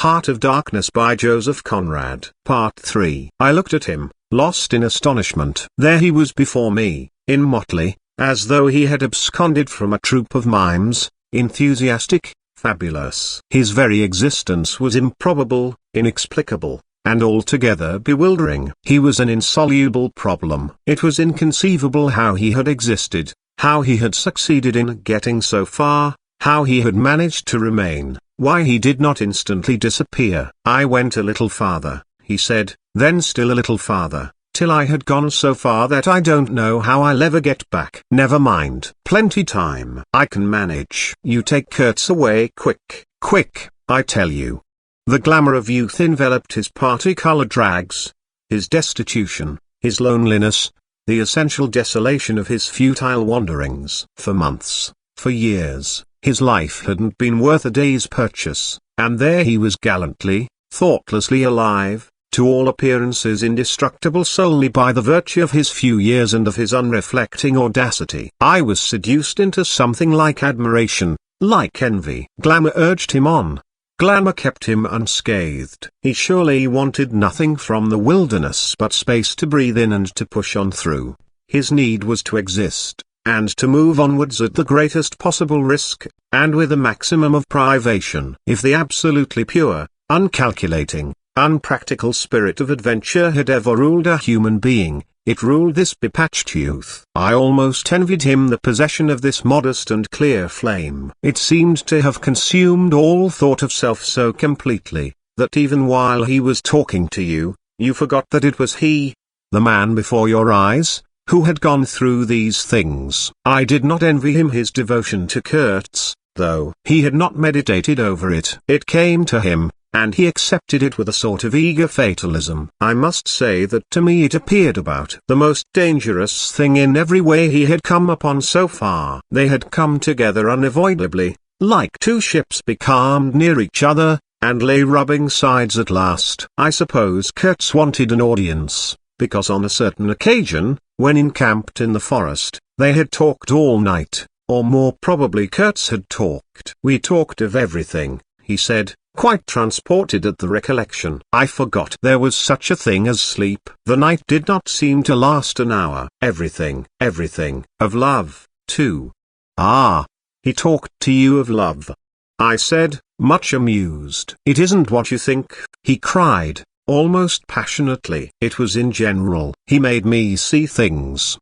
Heart of Darkness by Joseph Conrad. Part 3. I looked at him, lost in astonishment. There he was before me, in motley, as though he had absconded from a troupe of mimes, enthusiastic, fabulous. His very existence was improbable, inexplicable, and altogether bewildering. He was an insoluble problem. It was inconceivable how he had existed, how he had succeeded in getting so far, how he had managed to remain, why he did not instantly disappear. I went a little farther, he said, then still a little farther, till I had gone so far that I don't know how I'll ever get back. Never mind. Plenty time. I can manage. You take Kurtz away quick, quick, I tell you. The glamour of youth enveloped his party-colored rags, his destitution, his loneliness, the essential desolation of his futile wanderings. For months, for years, his life hadn't been worth a day's purchase, and there he was gallantly, thoughtlessly alive, to all appearances indestructible solely by the virtue of his few years and of his unreflecting audacity. I was seduced into something like admiration, like envy. Glamour urged him on. Glamour kept him unscathed. He surely wanted nothing from the wilderness but space to breathe in and to push on through. His need was to exist, and to move onwards at the greatest possible risk, and with a maximum of privation. If the absolutely pure, uncalculating, unpractical spirit of adventure had ever ruled a human being, it ruled this bepatched youth. I almost envied him the possession of this modest and clear flame. It seemed to have consumed all thought of self so completely, that even while he was talking to you, you forgot that it was he, the man before your eyes, who had gone through these things. I did not envy him his devotion to Kurtz, though. He had not meditated over it. It came to him, and he accepted it with a sort of eager fatalism. I must say that to me it appeared about the most dangerous thing in every way he had come upon so far. They had come together unavoidably, like two ships becalmed near each other, and lay rubbing sides at last. I suppose Kurtz wanted an audience, because on a certain occasion, when encamped in the forest, they had talked all night, or more probably Kurtz had talked. We talked of everything, he said, quite transported at the recollection. I forgot there was such a thing as sleep. The night did not seem to last an hour. Everything, everything. Of love, too. Ah, he talked to you of love, I said, much amused. It isn't what you think, he cried, almost passionately. It was in general. He made me see things.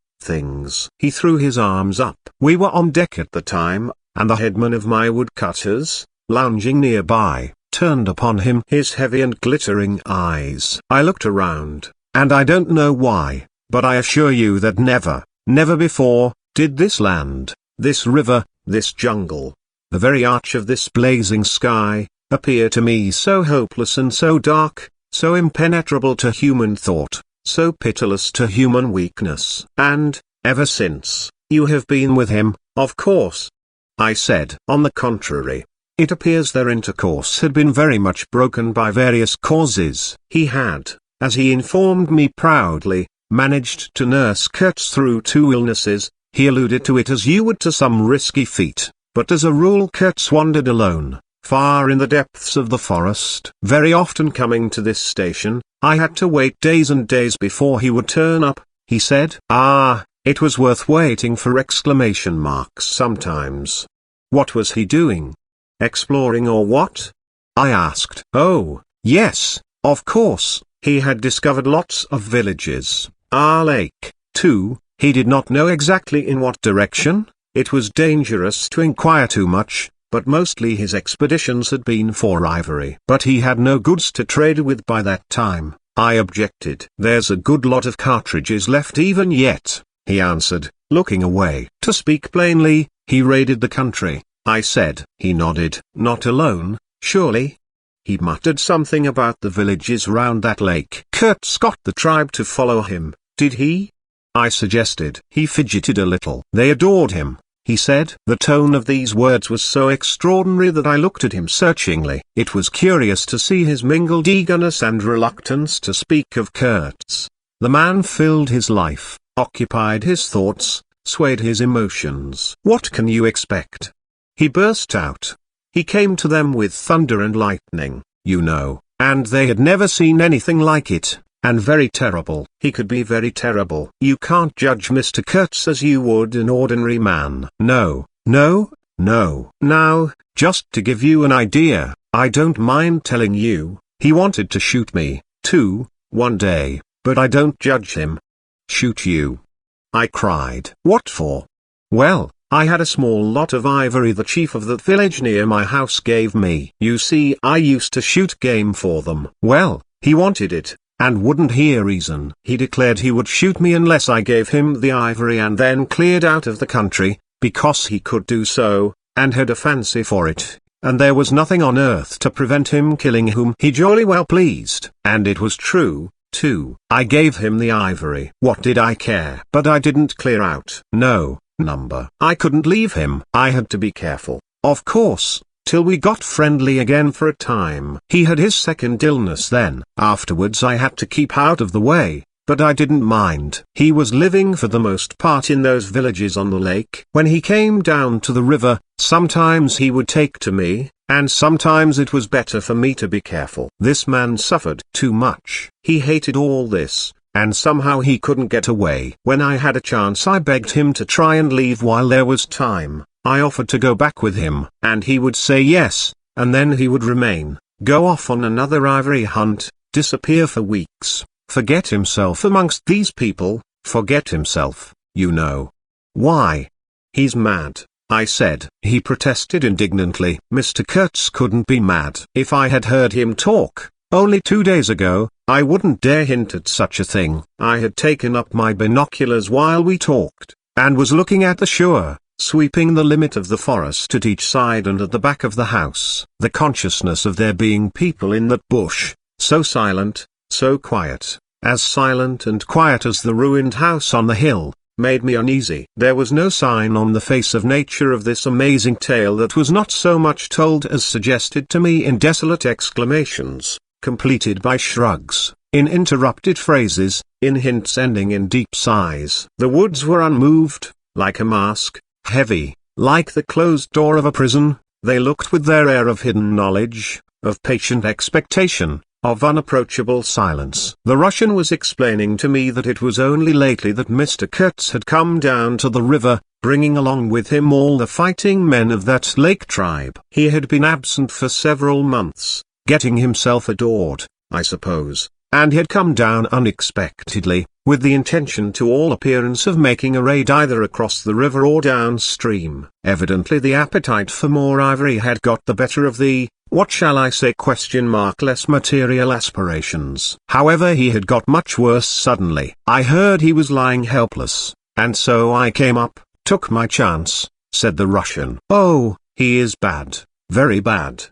He threw his arms up. We were on deck at the time, and the headman of my woodcutters, lounging nearby, turned upon him his heavy and glittering eyes. I looked around, and I don't know why, but I assure you that never, never before, did this land, this river, this jungle, the very arch of this blazing sky, appear to me so hopeless and so dark, so impenetrable to human thought, so pitiless to human weakness. And, ever since, you have been with him, of course, I said. On the contrary, it appears their intercourse had been very much broken by various causes. He had, as he informed me proudly, managed to nurse Kurtz through 2 illnesses. He alluded to it as you would to some risky feat, but as a rule Kurtz wandered alone, far in the depths of the forest. Very often coming to this station, I had to wait days and days before he would turn up, he said. Ah, it was worth waiting for exclamation marks sometimes. What was he doing? Exploring or what? I asked. Oh, yes, of course, he had discovered lots of villages. Our lake, too. He did not know exactly in what direction. It was dangerous to inquire too much, but mostly his expeditions had been for ivory. But he had no goods to trade with by that time, I objected. There's a good lot of cartridges left even yet, he answered, looking away. To speak plainly, he raided the country, I said. He nodded. Not alone, surely? He muttered something about the villages round that lake. Kurtz got the tribe to follow him, did he? I suggested. He fidgeted a little. They adored him, he said. The tone of these words was so extraordinary that I looked at him searchingly. It was curious to see his mingled eagerness and reluctance to speak of Kurtz. The man filled his life, occupied his thoughts, swayed his emotions. What can you expect? He burst out. He came to them with thunder and lightning. you know, and they had never seen anything like it, and very terrible. He could be very terrible. You can't judge Mr. Kurtz as you would an ordinary man. No, no, no. Now, just to give you an idea, I don't mind telling you, he wanted to shoot me, too, one day, but I don't judge him. Shoot you? I cried. What for? Well, I had a small lot of ivory the chief of that village near my house gave me. You see, I used to shoot game for them. Well, he wanted it, and wouldn't hear reason. He declared he would shoot me unless I gave him the ivory, and then cleared out of the country, because he could do so, and had a fancy for it, and there was nothing on earth to prevent him killing whom he jolly well pleased. And it was true, too. I gave him the ivory. What did I care? But I didn't clear out. No. Number. I couldn't leave him. I had to be careful, of course, till we got friendly again for a time. He had his second illness then. Afterwards I had to keep out of the way, but I didn't mind. He was living for the most part in those villages on the lake. When he came down to the river, sometimes he would take to me, and sometimes it was better for me to be careful. This man suffered too much. He hated all this, and somehow he couldn't get away. When I had a chance I begged him to try and leave while there was time. I offered to go back with him, and he would say yes, and then he would remain, go off on another ivory hunt, disappear for weeks, forget himself amongst these people, forget himself, you know. Why? He's mad, I said. He protested indignantly. Mr. Kurtz couldn't be mad. If I had heard him talk, only 2 days ago, I wouldn't dare hint at such a thing. I had taken up my binoculars while we talked, and was looking at the shore, sweeping the limit of the forest at each side and at the back of the house. The consciousness of there being people in that bush, so silent, so quiet, as silent and quiet as the ruined house on the hill, made me uneasy. There was no sign on the face of nature of this amazing tale that was not so much told as suggested to me in desolate exclamations, completed by shrugs, in interrupted phrases, in hints ending in deep sighs. The woods were unmoved, like a mask, heavy, like the closed door of a prison. They looked with their air of hidden knowledge, of patient expectation, of unapproachable silence. The Russian was explaining to me that it was only lately that Mr. Kurtz had come down to the river, bringing along with him all the fighting men of that lake tribe. He had been absent for several months, getting himself adored, I suppose, and had come down unexpectedly, with the intention to all appearance of making a raid either across the river or downstream. Evidently the appetite for more ivory had got the better of the, what shall I say, less material aspirations. However, he had got much worse suddenly. I heard he was lying helpless, and so I came up, took my chance, said the Russian. Oh, he is bad, very bad.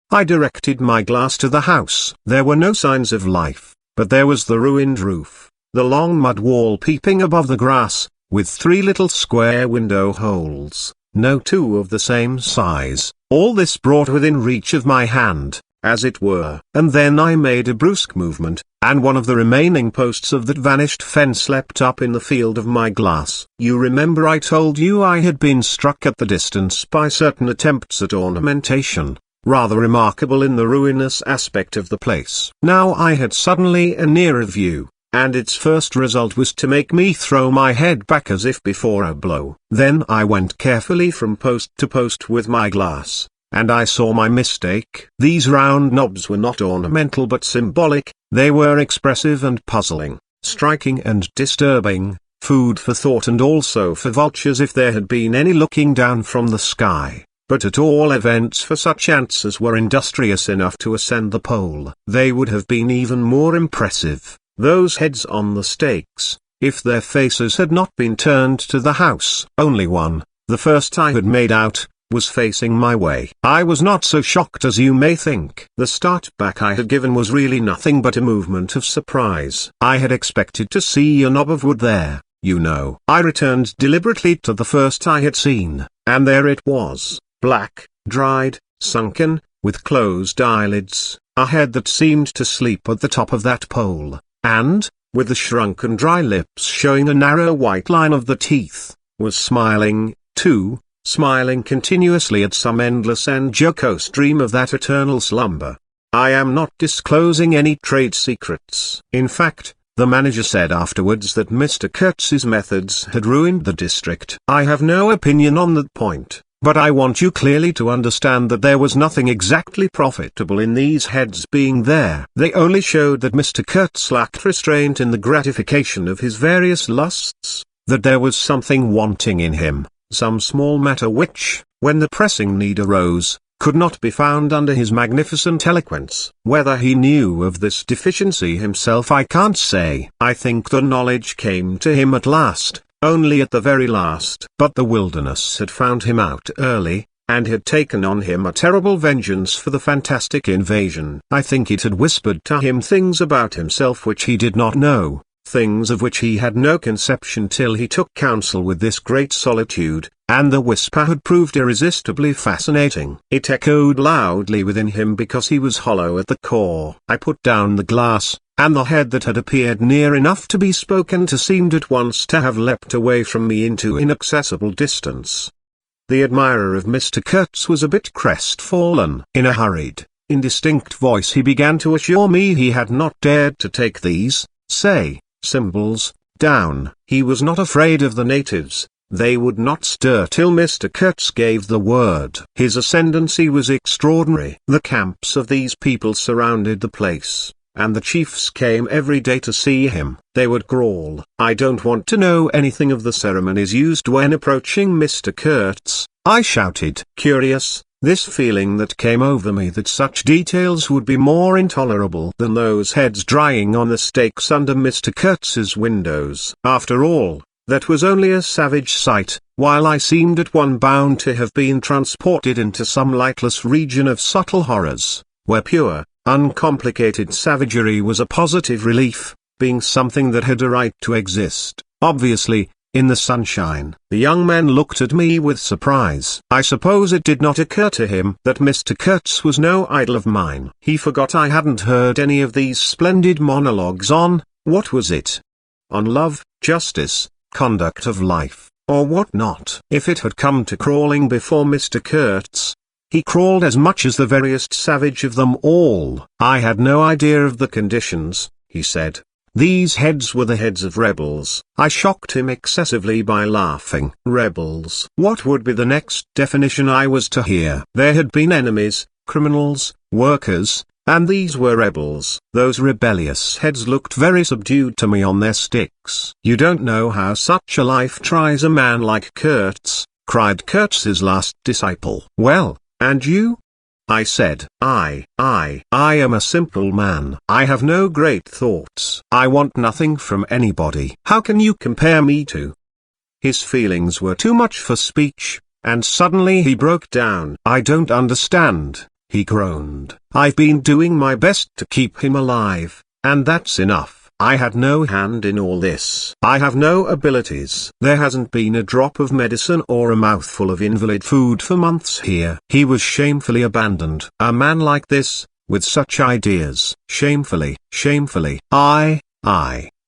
I directed my glass to the house. There were no signs of life, but there was the ruined roof, the long mud wall peeping above the grass, with 3 little square window holes, no 2 of the same size. All this brought within reach of my hand, as it were. And then I made a brusque movement, and one of the remaining posts of that vanished fence leapt up in the field of my glass. You remember I told you I had been struck at the distance by certain attempts at ornamentation, rather remarkable in the ruinous aspect of the place. Now I had suddenly a nearer view, and its first result was to make me throw my head back as if before a blow. Then I went carefully from post to post with my glass, and I saw my mistake. These round knobs were not ornamental but symbolic. They were expressive and puzzling, striking and disturbing, food for thought and also for vultures if there had been any looking down from the sky. But at all events for such ants as were industrious enough to ascend the pole, they would have been even more impressive, those heads on the stakes, if their faces had not been turned to the house. Only one, the first I had made out, was facing my way. I was not so shocked as you may think. The start back I had given was really nothing but a movement of surprise. I had expected to see a knob of wood there, you know. I returned deliberately to the first I had seen, and there it was, black, dried, sunken, with closed eyelids, a head that seemed to sleep at the top of that pole, and, with the shrunken dry lips showing a narrow white line of the teeth, was smiling, too, smiling continuously at some endless and jocose dream of that eternal slumber. I am not disclosing any trade secrets. In fact, the manager said afterwards that Mr. Kurtz's methods had ruined the district. I have no opinion on that point, but I want you clearly to understand that there was nothing exactly profitable in these heads being there. They only showed that Mr. Kurtz lacked restraint in the gratification of his various lusts, that there was something wanting in him, some small matter which, when the pressing need arose, could not be found under his magnificent eloquence. Whether he knew of this deficiency himself I can't say. I think the knowledge came to him at last, only at the very last. But the wilderness had found him out early, and had taken on him a terrible vengeance for the fantastic invasion. I think it had whispered to him things about himself which he did not know, things of which he had no conception till he took counsel with this great solitude, and the whisper had proved irresistibly fascinating. It echoed loudly within him because he was hollow at the core. I put down the glass, and the head that had appeared near enough to be spoken to seemed at once to have leapt away from me into inaccessible distance. The admirer of Mr. Kurtz was a bit crestfallen. In a hurried, indistinct voice he began to assure me he had not dared to take these, say, symbols, down. He was not afraid of the natives. They would not stir till Mr. Kurtz gave the word. His ascendancy was extraordinary. The camps of these people surrounded the place, and the chiefs came every day to see him. They would growl, "I don't want to know anything of the ceremonies used when approaching Mr. Kurtz," I shouted. Curious, this feeling that came over me that such details would be more intolerable than those heads drying on the stakes under Mr. Kurtz's windows. After all, that was only a savage sight, while I seemed at one bound to have been transported into some lightless region of subtle horrors, where pure, uncomplicated savagery was a positive relief, being something that had a right to exist, obviously, in the sunshine. The young man looked at me with surprise. I suppose it did not occur to him that Mr. Kurtz was no idol of mine. He forgot I hadn't heard any of these splendid monologues on, what was it? On love, justice, conduct of life, or what not. If it had come to crawling before Mr. Kurtz, he crawled as much as the veriest savage of them all. I had no idea of the conditions, he said. These heads were the heads of rebels. I shocked him excessively by laughing. Rebels. What would be the next definition I was to hear? There had been enemies, criminals, workers, and these were rebels. Those rebellious heads looked very subdued to me on their sticks. "You don't know how such a life tries a man like Kurtz," cried Kurtz's last disciple. "Well, and you?" I said. I am a simple man. I have no great thoughts. I want nothing from anybody. How can you compare me to?" His feelings were too much for speech, and suddenly he broke down. "I don't understand," he groaned. "I've been doing my best to keep him alive, and that's enough. I had no hand in all this. I have no abilities. There hasn't been a drop of medicine or a mouthful of invalid food for months here." He was shamefully abandoned. A man like this, with such ideas. Shamefully. I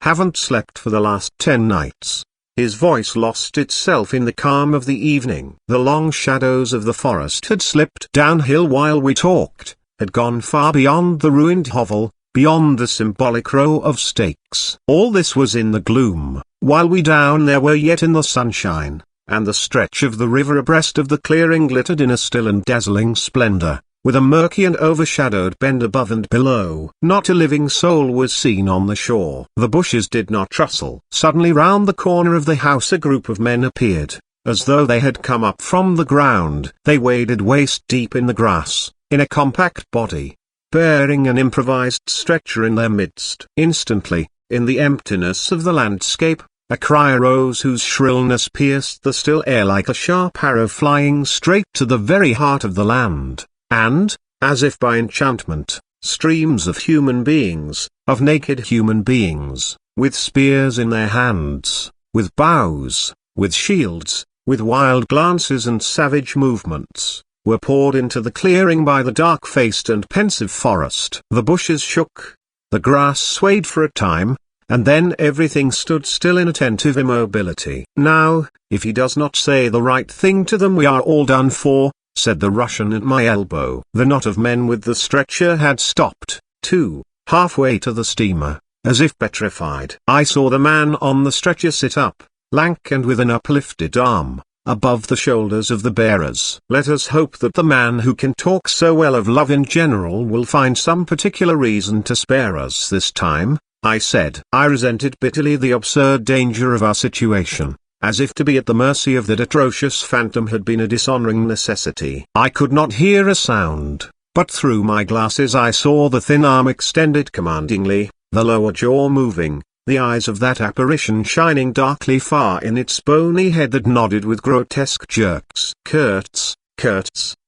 haven't slept for the last 10 nights. His voice lost itself in the calm of the evening. The long shadows of the forest had slipped downhill while we talked, had gone far beyond the ruined hovel, beyond the symbolic row of stakes. All this was in the gloom, while we down there were yet in the sunshine, and the stretch of the river abreast of the clearing glittered in a still and dazzling splendor, with a murky and overshadowed bend above and below. Not a living soul was seen on the shore. The bushes did not rustle. Suddenly round the corner of the house a group of men appeared, as though they had come up from the ground. They waded waist deep in the grass, in a compact body, bearing an improvised stretcher in their midst. Instantly, in the emptiness of the landscape, a cry arose whose shrillness pierced the still air like a sharp arrow flying straight to the very heart of the land, and, as if by enchantment, streams of human beings, of naked human beings, with spears in their hands, with bows, with shields, with wild glances and savage movements, were poured into the clearing by the dark-faced and pensive forest. The bushes shook, the grass swayed for a time, and then everything stood still in attentive immobility. "Now, if he does not say the right thing to them we are all done for," said the Russian at my elbow. The knot of men with the stretcher had stopped, too, halfway to the steamer, as if petrified. I saw the man on the stretcher sit up, lank and with an uplifted arm, above the shoulders of the bearers. Let us hope that the man who can talk so well of love in general will find some particular reason to spare us this time, I said. I resented bitterly the absurd danger of our situation. As if to be at the mercy of that atrocious phantom had been a dishonoring necessity. I could not hear a sound, but through my glasses I saw the thin arm extended commandingly, the lower jaw moving, the eyes of that apparition shining darkly far in its bony head that nodded with grotesque jerks. Kurtz,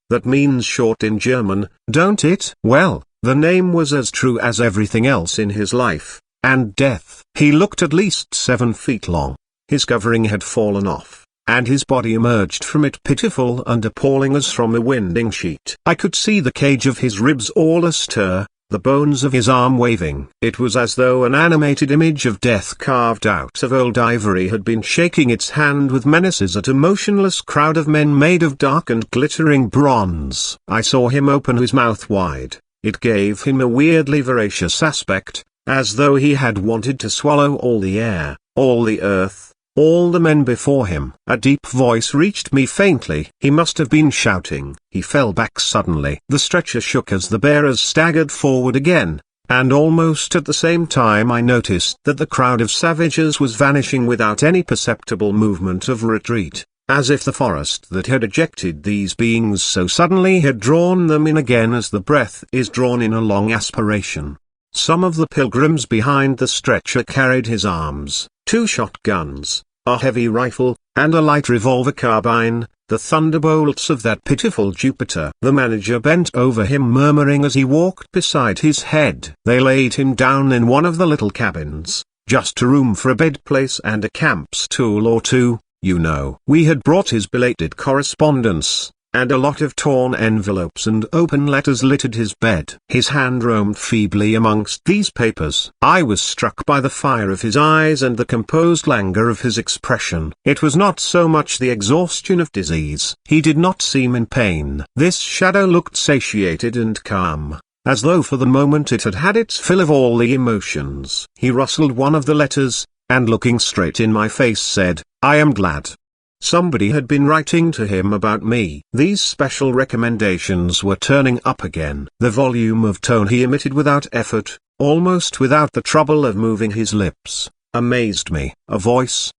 that means short in German, don't it? Well, the name was as true as everything else in his life and death. He looked at least 7 feet long. His covering had fallen off, and his body emerged from it pitiful and appalling as from a winding sheet. I could see the cage of his ribs all astir, the bones of his arm waving. It was as though an animated image of death carved out of old ivory had been shaking its hand with menaces at a motionless crowd of men made of dark and glittering bronze. I saw him open his mouth wide. It gave him a weirdly voracious aspect, as though he had wanted to swallow all the air, all the earth, all the men before him. A deep voice reached me faintly. He must have been shouting. He fell back suddenly. The stretcher shook as the bearers staggered forward again, and almost at the same time I noticed that the crowd of savages was vanishing without any perceptible movement of retreat, as if the forest that had ejected these beings so suddenly had drawn them in again as the breath is drawn in a long aspiration. Some of the pilgrims behind the stretcher carried his arms, 2 shotguns, a heavy rifle, and a light revolver carbine, the thunderbolts of that pitiful Jupiter. The manager bent over him murmuring as he walked beside his head. They laid him down in one of the little cabins, just a room for a bed place and a camp stool or 2, you know. We had brought his belated correspondence, and a lot of torn envelopes and open letters littered his bed. His hand roamed feebly amongst these papers. I was struck by the fire of his eyes and the composed languor of his expression. It was not so much the exhaustion of disease. He did not seem in pain. This shadow looked satiated and calm, as though for the moment it had had its fill of all the emotions. He rustled one of the letters, and looking straight in my face said, "I am glad. Somebody had been writing to him about me." These special recommendations were turning up again. The volume of tone he emitted without effort, almost without the trouble of moving his lips, amazed me. A voice.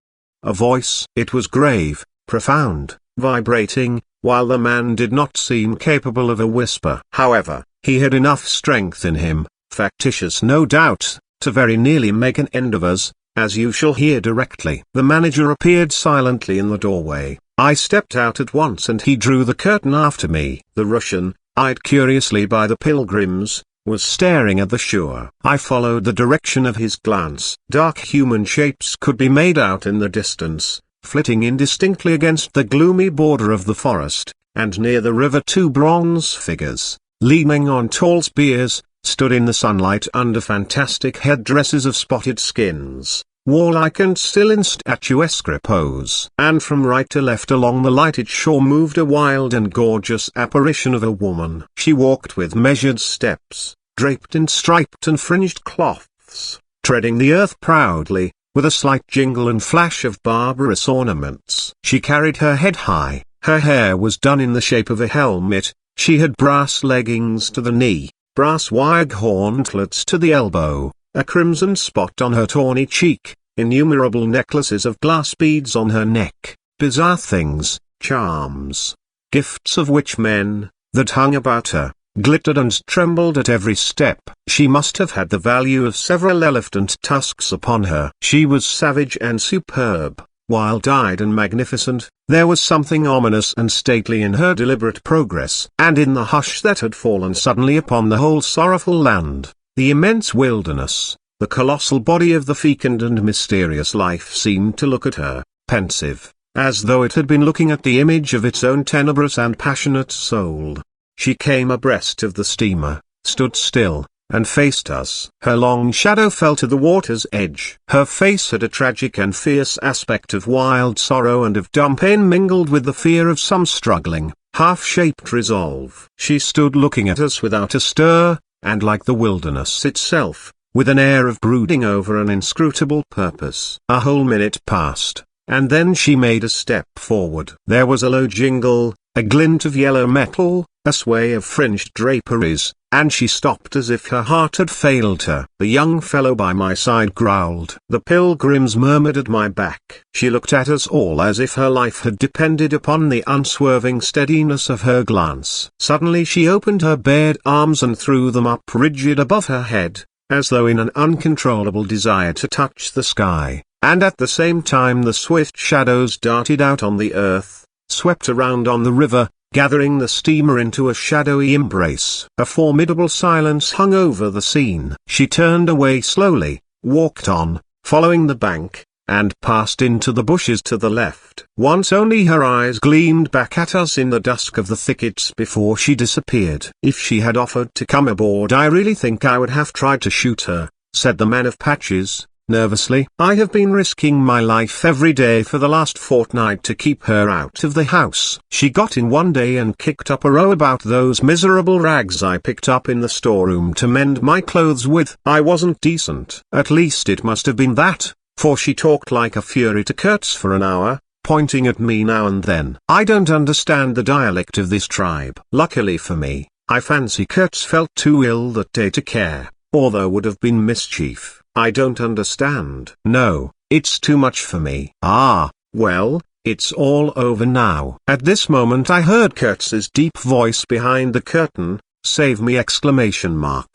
It was grave, profound, vibrating, while the man did not seem capable of a whisper. However, he had enough strength in him, factitious no doubt, to very nearly make an end of us, as you shall hear directly. The manager appeared silently in the doorway. I stepped out at once and he drew the curtain after me. The Russian, eyed curiously by the pilgrims, was staring at the shore. I followed the direction of his glance. Dark human shapes could be made out in the distance, flitting indistinctly against the gloomy border of the forest, and near the river 2 bronze figures, leaning on tall spears, stood in the sunlight under fantastic headdresses of spotted skins, warlike and still in statuesque repose. And from right to left along the lighted shore moved a wild and gorgeous apparition of a woman. She walked with measured steps, draped in striped and fringed cloths, treading the earth proudly, with a slight jingle and flash of barbarous ornaments. She carried her head high, her hair was done in the shape of a helmet, she had brass leggings to the knee, brass wire gauntlets to the elbow, a crimson spot on her tawny cheek, innumerable necklaces of glass beads on her neck, bizarre things, charms, gifts of witch men, that hung about her, glittered and trembled at every step. She must have had the value of several elephant tusks upon her. She was savage and superb, wild-eyed and magnificent. There was something ominous and stately in her deliberate progress, and in the hush that had fallen suddenly upon the whole sorrowful land, the immense wilderness, the colossal body of the fecund and mysterious life seemed to look at her, pensive, as though it had been looking at the image of its own tenebrous and passionate soul. She came abreast of the steamer, stood still, and faced us. Her long shadow fell to the water's edge. Her face had a tragic and fierce aspect of wild sorrow and of dumb pain mingled with the fear of some struggling, half-shaped resolve. She stood looking at us without a stir, and like the wilderness itself, with an air of brooding over an inscrutable purpose. A whole minute passed, and then she made a step forward. There was a low jingle, a glint of yellow metal, a sway of fringed draperies, and she stopped as if her heart had failed her. The young fellow by my side growled. The pilgrims murmured at my back. She looked at us all as if her life had depended upon the unswerving steadiness of her glance. Suddenly she opened her bared arms and threw them up rigid above her head, as though in an uncontrollable desire to touch the sky, and at the same time the swift shadows darted out on the earth, swept around on the river, gathering the steamer into a shadowy embrace. A formidable silence hung over the scene. She turned away slowly, walked on, following the bank, and passed into the bushes to the left. Once only her eyes gleamed back at us in the dusk of the thickets before she disappeared. If she had offered to come aboard, I really think I would have tried to shoot her, said the man of patches, nervously. I have been risking my life every day for the last fortnight to keep her out of the house. She got in one day and kicked up a row about those miserable rags I picked up in the storeroom to mend my clothes with. I wasn't decent. At least it must have been that, for she talked like a fury to Kurtz for an hour, pointing at me now and then. I don't understand the dialect of this tribe. Luckily for me, I fancy Kurtz felt too ill that day to care, or there would have been mischief. I don't understand. No, it's too much for me. Ah, well, it's all over now. At this moment I heard Kurtz's deep voice behind the curtain. Save me!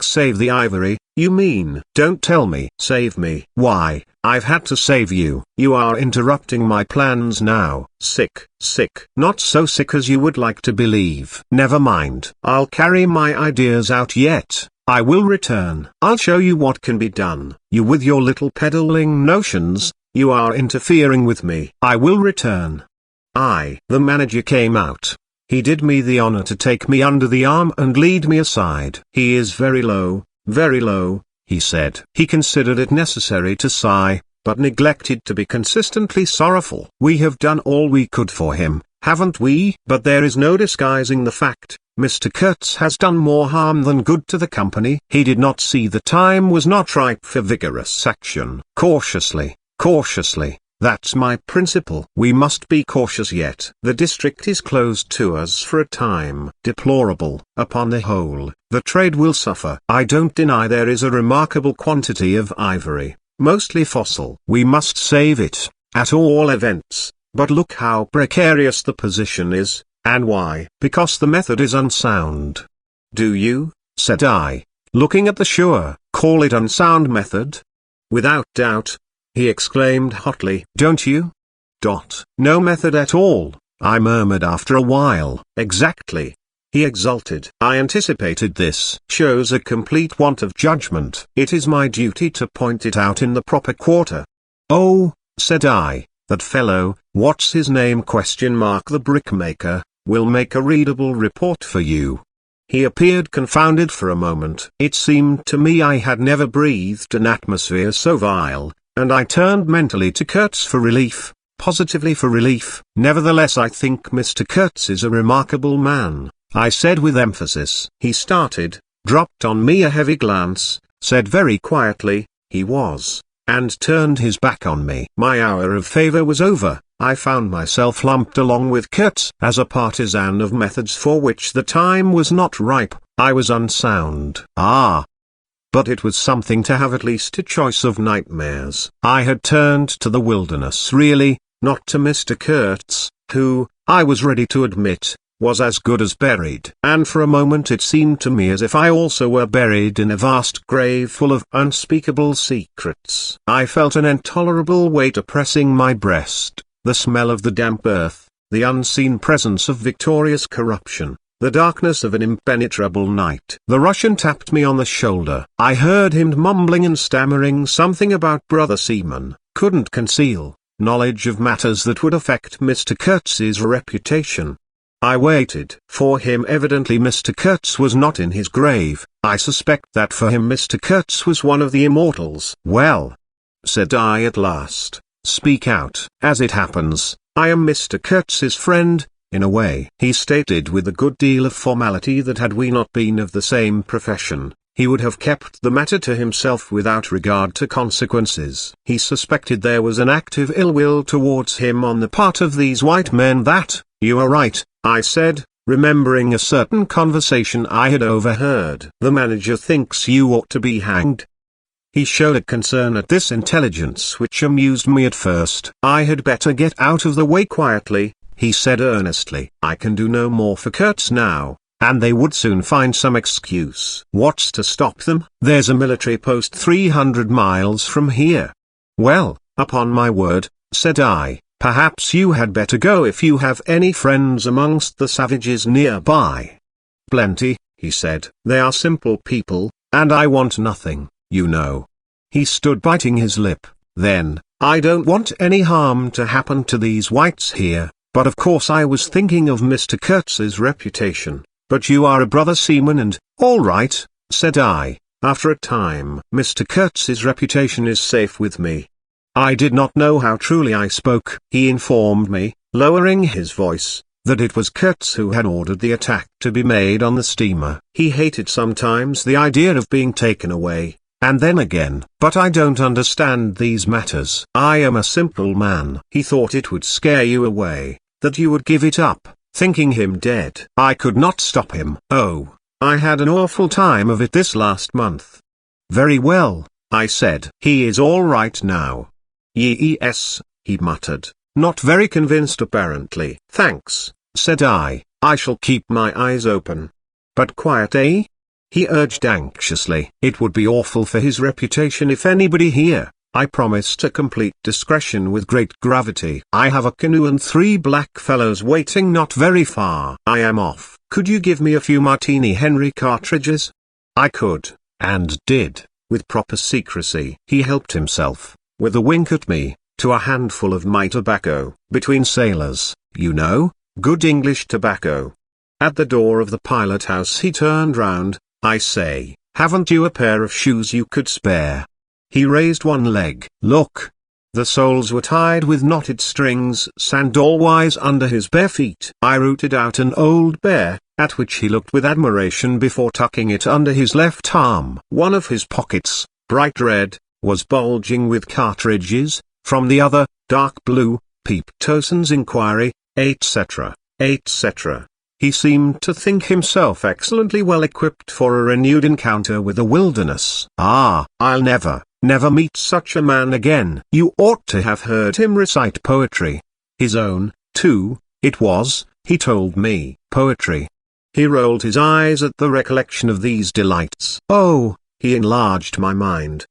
Save the ivory, you mean? Don't tell me. Save me. Why, I've had to save you. You are interrupting my plans now. Sick. Not so sick as you would like to believe. Never mind. I'll carry my ideas out yet. I will return. I'll show you what can be done. You with your little peddling notions, you are interfering with me. I will return. The manager came out. He did me the honor to take me under the arm and lead me aside. He is very low, he said. He considered it necessary to sigh, but neglected to be consistently sorrowful. We have done all we could for him, haven't we? But there is no disguising the fact. Mr. Kurtz has done more harm than good to the company. He did not see the time was not ripe for vigorous action. Cautiously, that's my principle. We must be cautious yet. The district is closed to us for a time. Deplorable. Upon the whole, the trade will suffer. I don't deny there is a remarkable quantity of ivory, mostly fossil. We must save it, at all events, but look how precarious the position is. And why? Because the method is unsound. Do you, said I, looking at the shore, call it unsound method? Without doubt, he exclaimed hotly. Don't you? No method at all, I murmured after a while. Exactly, he exulted. I anticipated this. Shows a complete want of judgment. It is my duty to point it out in the proper quarter. Oh, said I, that fellow, what's his name? The brickmaker, will make a readable report for you. He appeared confounded for a moment. It seemed to me I had never breathed an atmosphere so vile, and I turned mentally to Kurtz for relief, positively for relief. Nevertheless, I think Mr. Kurtz is a remarkable man, I said with emphasis. He started, dropped on me a heavy glance, said very quietly, he was, and turned his back on me. My hour of favor was over. I found myself lumped along with Kurtz as a partisan of methods for which the time was not ripe. I was unsound. But it was something to have at least a choice of nightmares. I had turned to the wilderness really, not to Mr. Kurtz, who, I was ready to admit, was as good as buried. And for a moment it seemed to me as if I also were buried in a vast grave full of unspeakable secrets. I felt an intolerable weight oppressing my breast. The smell of the damp earth, the unseen presence of victorious corruption, the darkness of an impenetrable night. The Russian tapped me on the shoulder. I heard him mumbling and stammering something about Brother Seaman. Couldn't conceal knowledge of matters that would affect Mr. Kurtz's reputation. I waited for him. Evidently Mr. Kurtz was not in his grave. I suspect that for him Mr. Kurtz was one of the immortals. Well, said I at last. Speak out. As it happens, I am Mr. Kurtz's friend, in a way. He stated with a good deal of formality that had we not been of the same profession, he would have kept the matter to himself without regard to consequences. He suspected there was an active ill will towards him on the part of these white men. That, you are right, I said, remembering a certain conversation I had overheard. The manager thinks you ought to be hanged. He showed a concern at this intelligence which amused me at first. I had better get out of the way quietly, he said earnestly. I can do no more for Kurtz now, and they would soon find some excuse. What's to stop them? There's a military post 300 miles from here. Well, upon my word, said I, perhaps you had better go if you have any friends amongst the savages nearby. Plenty, he said. They are simple people, and I want nothing, you know. He stood biting his lip. Then, I don't want any harm to happen to these whites here, but of course I was thinking of Mr. Kurtz's reputation. But you are a brother seaman and, all right, said I, after a time. Mr. Kurtz's reputation is safe with me. I did not know how truly I spoke. He informed me, lowering his voice, that it was Kurtz who had ordered the attack to be made on the steamer. He hated sometimes the idea of being taken away, and then again. But I don't understand these matters. I am a simple man. He thought it would scare you away, that you would give it up, thinking him dead. I could not stop him. Oh, I had an awful time of it this last month. Very well, I said. He is all right now. Yes, he muttered, not very convinced apparently. Thanks, said I shall keep my eyes open. But quiet, eh? He urged anxiously. It would be awful for his reputation if anybody here. I promised a complete discretion with great gravity. I have a canoe and 3 black fellows waiting not very far. I am off. Could you give me a few Martini Henry cartridges? I could, and did, with proper secrecy. He helped himself, with a wink at me, to a handful of my tobacco. Between sailors, you know, good English tobacco. At the door of the pilot house he turned round. I say, haven't you a pair of shoes you could spare? He raised one leg. Look. The soles were tied with knotted strings sandal-wise under his bare feet. I rooted out an old bear, at which he looked with admiration before tucking it under his left arm. One of his pockets, bright red, was bulging with cartridges, from the other, dark blue, peeped Towson's inquiry, etc., etc. He seemed to think himself excellently well equipped for a renewed encounter with the wilderness. Ah, I'll never meet such a man again. You ought to have heard him recite poetry. His own, too, it was, he told me. Poetry. He rolled his eyes at the recollection of these delights. Oh, he enlarged my mind.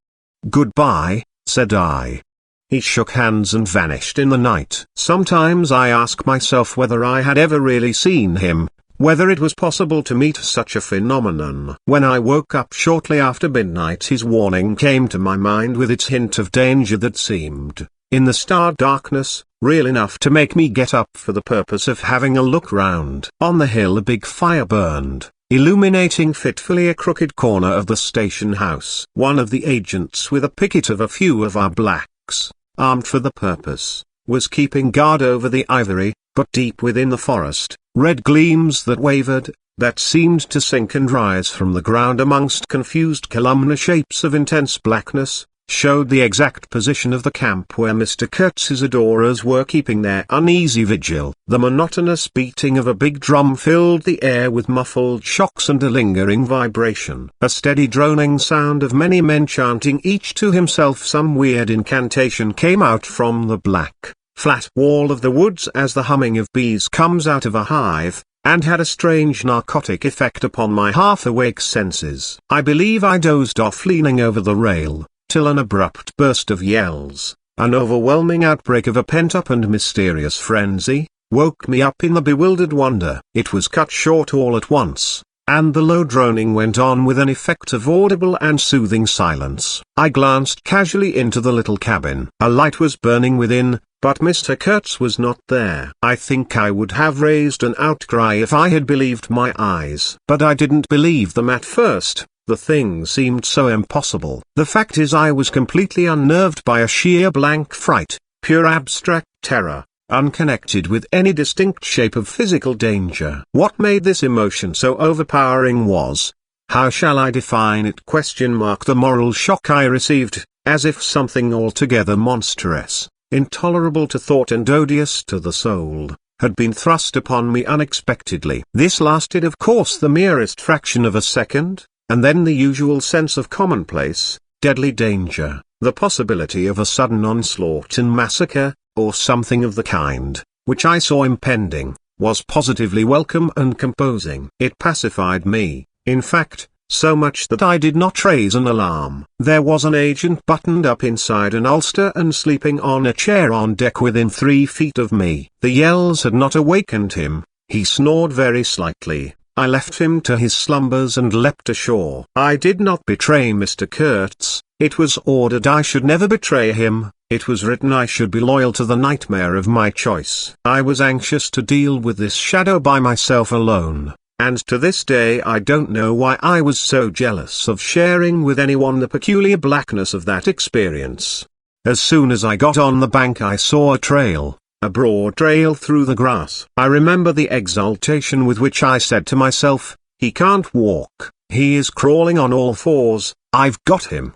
Goodbye, said I. He shook hands and vanished in the night. Sometimes I ask myself whether I had ever really seen him, whether it was possible to meet such a phenomenon. When I woke up shortly after midnight his warning came to my mind with its hint of danger that seemed, in the star darkness, real enough to make me get up for the purpose of having a look round. On the hill a big fire burned, illuminating fitfully a crooked corner of the station house. One of the agents with a picket of a few of our blacks, armed for the purpose, was keeping guard over the ivory, but deep within the forest, red gleams that wavered, that seemed to sink and rise from the ground amongst confused columnar shapes of intense blackness, showed the exact position of the camp where Mr. Kurtz's adorers were keeping their uneasy vigil. The monotonous beating of a big drum filled the air with muffled shocks and a lingering vibration. A steady droning sound of many men chanting each to himself some weird incantation came out from the black, flat wall of the woods as the humming of bees comes out of a hive, and had a strange narcotic effect upon my half-awake senses. I believe I dozed off leaning over the rail, till an abrupt burst of yells, an overwhelming outbreak of a pent-up and mysterious frenzy, woke me up in the bewildered wonder. It was cut short all at once, and the low droning went on with an effect of audible and soothing silence. I glanced casually into the little cabin. A light was burning within, but Mr. Kurtz was not there. I think I would have raised an outcry if I had believed my eyes. But I didn't believe them at first. The thing seemed so impossible. The fact is I was completely unnerved by a sheer blank fright, pure abstract terror, unconnected with any distinct shape of physical danger. What made this emotion so overpowering was, how shall I define it? The moral shock I received, as if something altogether monstrous, intolerable to thought and odious to the soul, had been thrust upon me unexpectedly. This lasted of course the merest fraction of a second, and then the usual sense of commonplace, deadly danger, the possibility of a sudden onslaught and massacre, or something of the kind, which I saw impending, was positively welcome and composing. It pacified me, in fact, so much that I did not raise an alarm. There was an agent buttoned up inside an ulster and sleeping on a chair on deck within 3 feet of me. The yells had not awakened him, he snored very slightly. I left him to his slumbers and leapt ashore. I did not betray Mr. Kurtz. It was ordered I should never betray him. It was written I should be loyal to the nightmare of my choice. I was anxious to deal with this shadow by myself alone, and to this day I don't know why I was so jealous of sharing with anyone the peculiar blackness of that experience. As soon as I got on the bank I saw a trail, a broad trail through the grass. I remember the exultation with which I said to myself, "He can't walk, he is crawling on all fours, I've got him."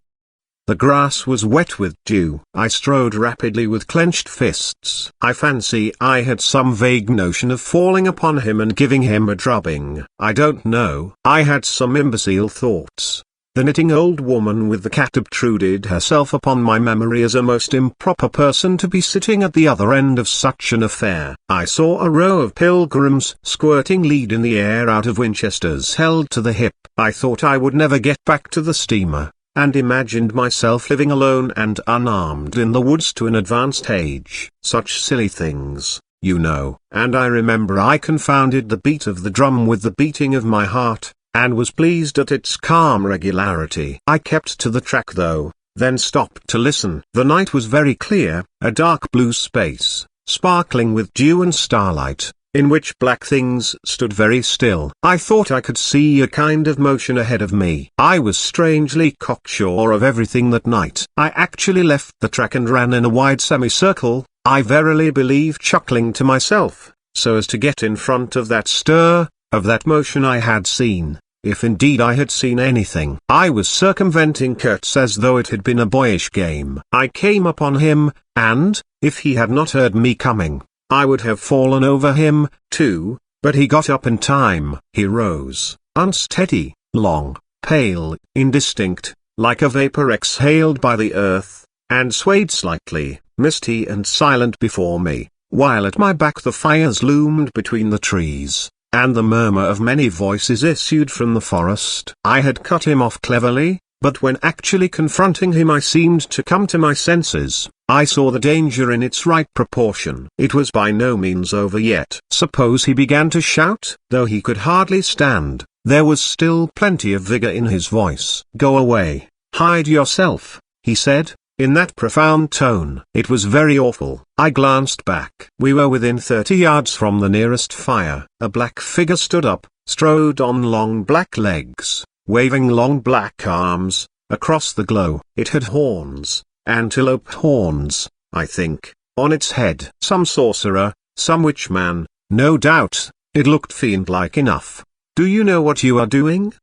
The grass was wet with dew. I strode rapidly with clenched fists. I fancy I had some vague notion of falling upon him and giving him a drubbing. I don't know. I had some imbecile thoughts. The knitting old woman with the cat obtruded herself upon my memory as a most improper person to be sitting at the other end of such an affair. I saw a row of pilgrims squirting lead in the air out of Winchesters held to the hip. I thought I would never get back to the steamer, and imagined myself living alone and unarmed in the woods to an advanced age. Such silly things, you know. And I remember I confounded the beat of the drum with the beating of my heart, and was pleased at its calm regularity. I kept to the track though, then stopped to listen. The night was very clear, a dark blue space, sparkling with dew and starlight, in which black things stood very still. I thought I could see a kind of motion ahead of me. I was strangely cocksure of everything that night. I actually left the track and ran in a wide semicircle, I verily believe chuckling to myself, so as to get in front of that stir, of that motion I had seen, if indeed I had seen anything. I was circumventing Kurtz as though it had been a boyish game. I came upon him, and, if he had not heard me coming, I would have fallen over him, too, but he got up in time. He rose, unsteady, long, pale, indistinct, like a vapor exhaled by the earth, and swayed slightly, misty and silent before me, while at my back the fires loomed between the trees, and the murmur of many voices issued from the forest. I had cut him off cleverly, but when actually confronting him I seemed to come to my senses. I saw the danger in its right proportion. It was by no means over yet. Suppose he began to shout? Though he could hardly stand, there was still plenty of vigor in his voice. "Go away, hide yourself," he said, in that profound tone. It was very awful. I glanced back. We were within 30 yards from the nearest fire. A black figure stood up, strode on long black legs, waving long black arms, across the glow. It had horns. Antelope horns, I think, on its head. Some sorcerer, some witch man, no doubt. It looked fiend-like enough. "Do you know what you are doing?"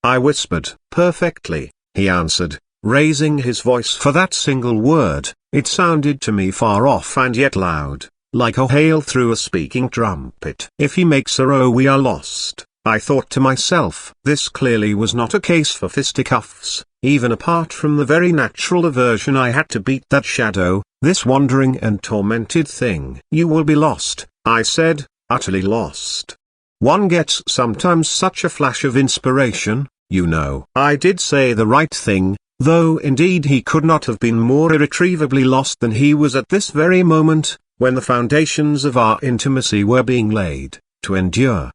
I whispered. "Perfectly," he answered, raising his voice for that single word. It sounded to me far off and yet loud, like a hail through a speaking trumpet. "If he makes a row we are lost," I thought to myself. This clearly was not a case for fisticuffs, even apart from the very natural aversion I had to beat that shadow, this wandering and tormented thing. "You will be lost," I said, "utterly lost. One gets sometimes such a flash of inspiration, you know." I did say the right thing, though indeed he could not have been more irretrievably lost than he was at this very moment, when the foundations of our intimacy were being laid, to endure,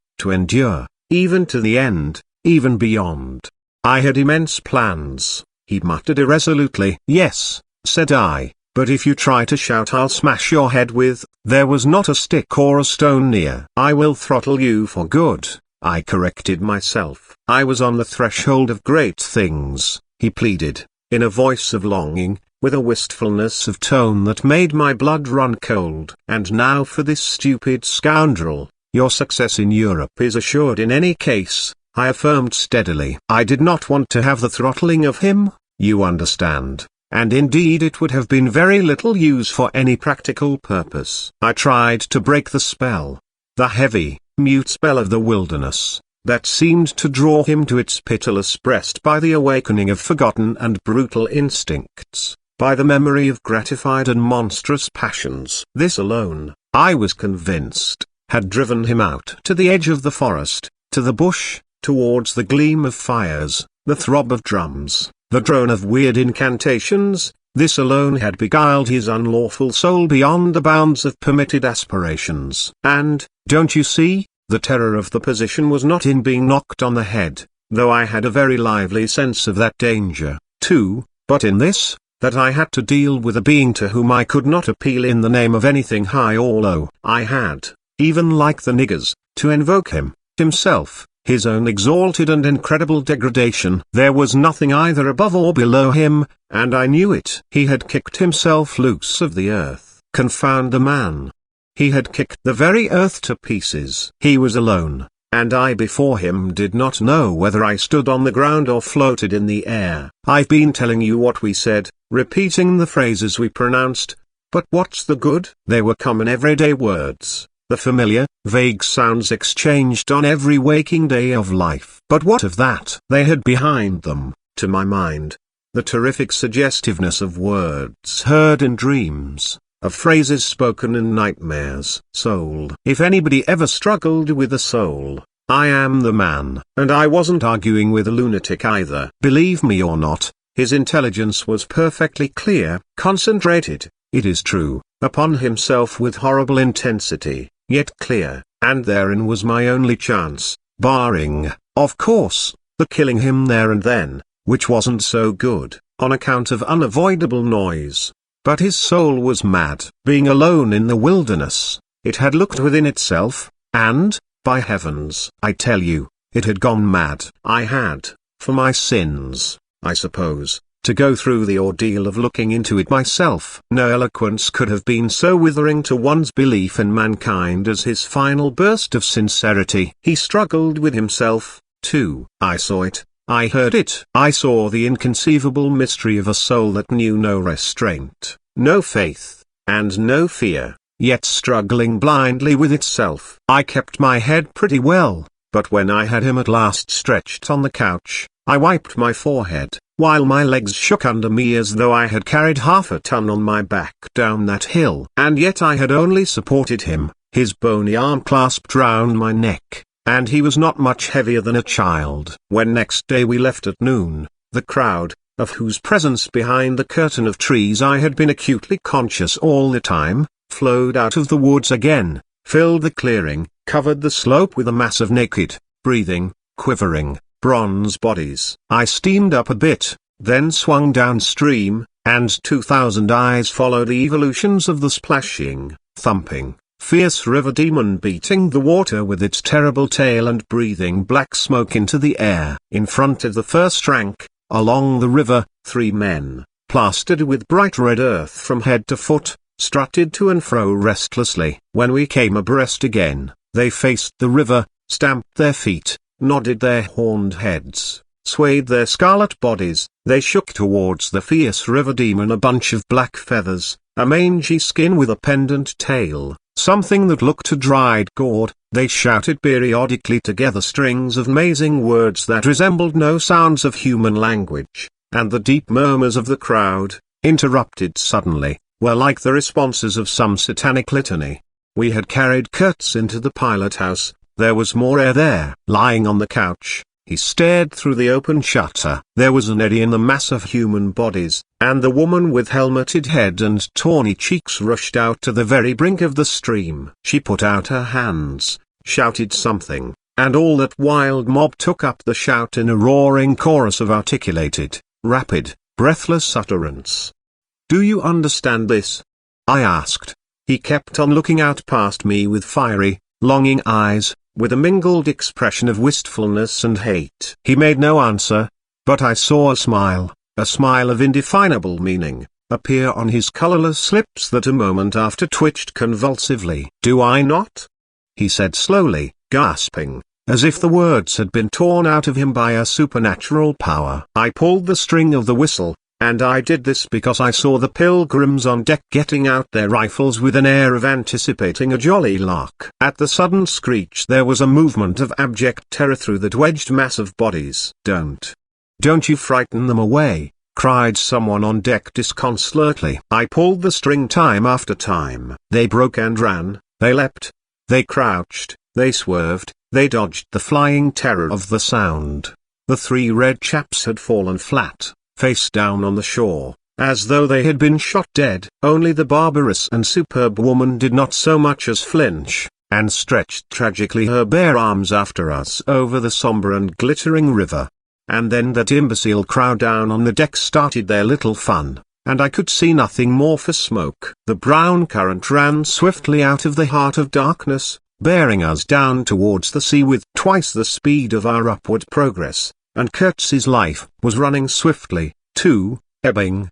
even to the end, even beyond. "I had immense plans," he muttered irresolutely. "Yes," said I, "but if you try to shout I'll smash your head with—" There was not a stick or a stone near. "I will throttle you for good," I corrected myself. "I was on the threshold of great things," he pleaded, in a voice of longing, with a wistfulness of tone that made my blood run cold. "And now for this stupid scoundrel, your success in Europe is assured in any case," I affirmed steadily. I did not want to have the throttling of him, you understand, and indeed it would have been very little use for any practical purpose. I tried to break the spell, the heavy, mute spell of the wilderness, that seemed to draw him to its pitiless breast by the awakening of forgotten and brutal instincts, by the memory of gratified and monstrous passions. This alone, I was convinced, had driven him out to the edge of the forest, to the bush, towards the gleam of fires, the throb of drums, the drone of weird incantations. This alone had beguiled his unlawful soul beyond the bounds of permitted aspirations. And, don't you see, the terror of the position was not in being knocked on the head, though I had a very lively sense of that danger, too, but in this, that I had to deal with a being to whom I could not appeal in the name of anything high or low. I had, even like the niggers, to invoke him, himself, his own exalted and incredible degradation. There was nothing either above or below him, and I knew it. He had kicked himself loose of the earth. Confound the man. He had kicked the very earth to pieces. He was alone, and I before him did not know whether I stood on the ground or floated in the air. I've been telling you what we said, repeating the phrases we pronounced, but what's the good? They were common everyday words, the familiar, vague sounds exchanged on every waking day of life. But what of that? They had behind them, to my mind, the terrific suggestiveness of words heard in dreams, of phrases spoken in nightmares. Soul. If anybody ever struggled with a soul, I am the man. And I wasn't arguing with a lunatic either. Believe me or not, his intelligence was perfectly clear, concentrated, it is true, upon himself with horrible intensity, yet clear, and therein was my only chance, barring, of course, the killing him there and then, which wasn't so good, on account of unavoidable noise. But his soul was mad. Being alone in the wilderness, it had looked within itself, and, by heavens, I tell you, it had gone mad. I had, for my sins, I suppose, to go through the ordeal of looking into it myself. No eloquence could have been so withering to one's belief in mankind as his final burst of sincerity. He struggled with himself, too. I saw it. I heard it. I saw the inconceivable mystery of a soul that knew no restraint, no faith, and no fear, yet struggling blindly with itself. I kept my head pretty well, but when I had him at last stretched on the couch, I wiped my forehead, while my legs shook under me as though I had carried half a ton on my back down that hill. And yet I had only supported him, his bony arm clasped round my neck, and he was not much heavier than a child. When next day we left at noon, the crowd, of whose presence behind the curtain of trees I had been acutely conscious all the time, flowed out of the woods again, filled the clearing, covered the slope with a mass of naked, breathing, quivering, bronze bodies. I steamed up a bit, then swung downstream, and 2,000 eyes followed the evolutions of the splashing, thumping, fierce river demon beating the water with its terrible tail and breathing black smoke into the air. In front of the first rank, along the river, 3 men, plastered with bright red earth from head to foot, strutted to and fro restlessly. When we came abreast again, they faced the river, stamped their feet, nodded their horned heads, swayed their scarlet bodies. They shook towards the fierce river demon a bunch of black feathers, a mangy skin with a pendant tail, something that looked to dried gourd. They shouted periodically together strings of amazing words that resembled no sounds of human language, and the deep murmurs of the crowd, interrupted suddenly, were like the responses of some satanic litany. We had carried Kurtz into the pilot house. There was more air there. Lying on the couch, he stared through the open shutter. There was an eddy in the mass of human bodies, and the woman with helmeted head and tawny cheeks rushed out to the very brink of the stream. She put out her hands, shouted something, and all that wild mob took up the shout in a roaring chorus of articulated, rapid, breathless utterance. "Do you understand this?" I asked. He kept on looking out past me with fiery, longing eyes, with a mingled expression of wistfulness and hate. He made no answer, but I saw a smile of indefinable meaning, appear on his colorless lips that a moment after twitched convulsively. "Do I not?" he said slowly, gasping, as if the words had been torn out of him by a supernatural power. I pulled the string of the whistle, and I did this because I saw the pilgrims on deck getting out their rifles with an air of anticipating a jolly lark. At the sudden screech there was a movement of abject terror through the wedged mass of bodies. Don't you frighten them away," cried someone on deck disconsolately. I pulled the string time after time. They broke and ran, they leapt, they crouched, they swerved, they dodged the flying terror of the sound. The three red chaps had fallen flat, face down on the shore, as though they had been shot dead. Only the barbarous and superb woman did not so much as flinch, and stretched tragically her bare arms after us over the sombre and glittering river. And then that imbecile crowd down on the deck started their little fun, and I could see nothing more for smoke. The brown current ran swiftly out of the heart of darkness, bearing us down towards the sea with twice the speed of our upward progress, and Kurtz's life was running swiftly, too, ebbing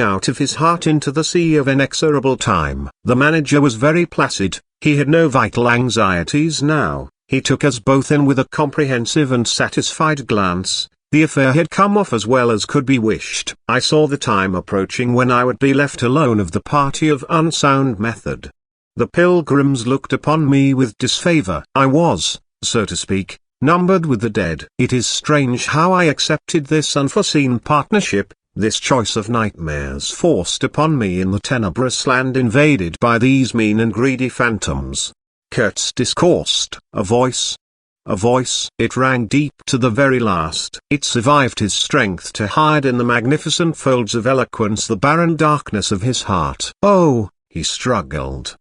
out of his heart into the sea of inexorable time. The manager was very placid, he had no vital anxieties now, he took us both in with a comprehensive and satisfied glance. The affair had come off as well as could be wished. I saw the time approaching when I would be left alone of the party of unsound method. The pilgrims looked upon me with disfavor. I was, so to speak, numbered with the dead. It is strange how I accepted this unforeseen partnership, this choice of nightmares forced upon me in the tenebrous land invaded by these mean and greedy phantoms. Kurtz discoursed. A voice. It rang deep to the very last. It survived his strength to hide in the magnificent folds of eloquence the barren darkness of his heart. Oh, he struggled.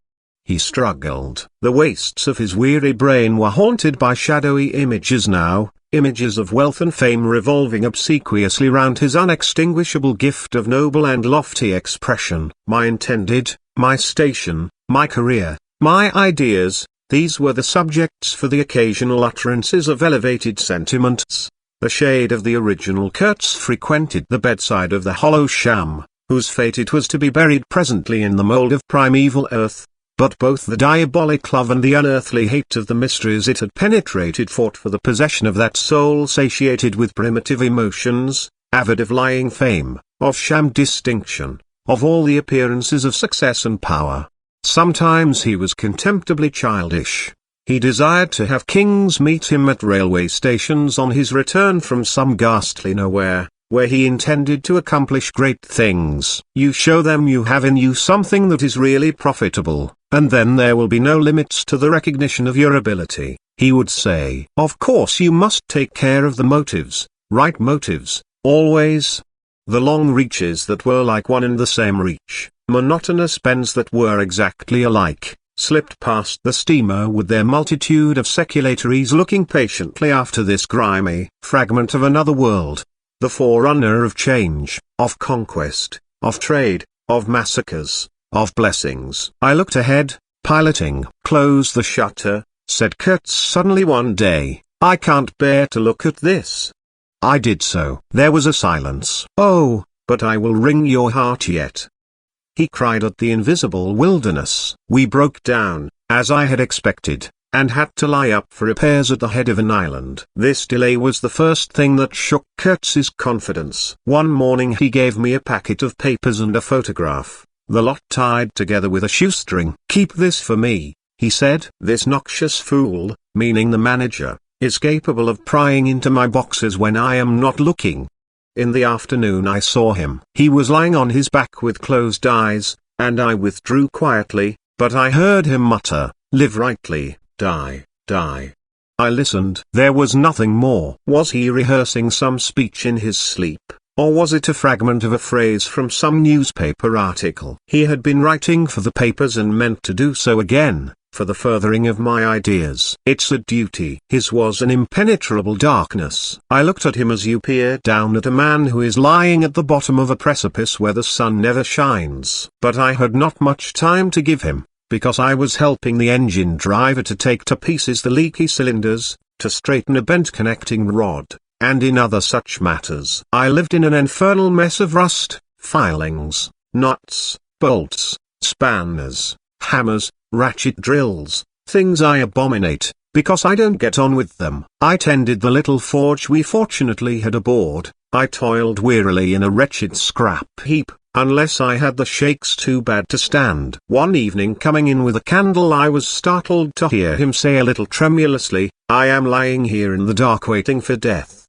The wastes of his weary brain were haunted by shadowy images now, images of wealth and fame revolving obsequiously round his unextinguishable gift of noble and lofty expression. My intended, my station, my career, my ideas, these were the subjects for the occasional utterances of elevated sentiments. The shade of the original Kurtz frequented the bedside of the hollow sham, whose fate it was to be buried presently in the mould of primeval earth. But both the diabolic love and the unearthly hate of the mysteries it had penetrated fought for the possession of that soul satiated with primitive emotions, avid of lying fame, of sham distinction, of all the appearances of success and power. Sometimes he was contemptibly childish. He desired to have kings meet him at railway stations on his return from some ghastly nowhere, where he intended to accomplish great things. You show them you have in you something that is really profitable, and then there will be no limits to the recognition of your ability, he would say. Of course you must take care of the motives, right motives, always. The long reaches that were like one and the same reach, monotonous bends that were exactly alike, slipped past the steamer with their multitude of seculatories looking patiently after this grimy fragment of another world, the forerunner of change, of conquest, of trade, of massacres, of blessings. I looked ahead, piloting. "Close the shutter," said Kurtz suddenly one day. "I can't bear to look at this." I did so. There was a silence. "Oh, but I will wring your heart yet," he cried at the invisible wilderness. We broke down, as I had expected, and had to lie up for repairs at the head of an island. This delay was the first thing that shook Kurtz's confidence. One morning he gave me a packet of papers and a photograph, the lot tied together with a shoestring. "Keep this for me," he said. "This noxious fool," meaning the manager, "is capable of prying into my boxes when I am not looking." In the afternoon I saw him. He was lying on his back with closed eyes, and I withdrew quietly, but I heard him mutter, "Live rightly, die, die." I listened. There was nothing more. Was he rehearsing some speech in his sleep, or was it a fragment of a phrase from some newspaper article? He had been writing for the papers and meant to do so again, for the furthering of my ideas. It's a duty. His was an impenetrable darkness. I looked at him as you peer down at a man who is lying at the bottom of a precipice where the sun never shines. But I had not much time to give him, because I was helping the engine driver to take to pieces the leaky cylinders, to straighten a bent connecting rod, and in other such matters. I lived in an infernal mess of rust, filings, nuts, bolts, spanners, hammers, ratchet drills, things I abominate, because I don't get on with them. I tended the little forge we fortunately had aboard. I toiled wearily in a wretched scrap heap, unless I had the shakes too bad to stand. One evening, coming in with a candle, I was startled to hear him say a little tremulously, "I am lying here in the dark waiting for death."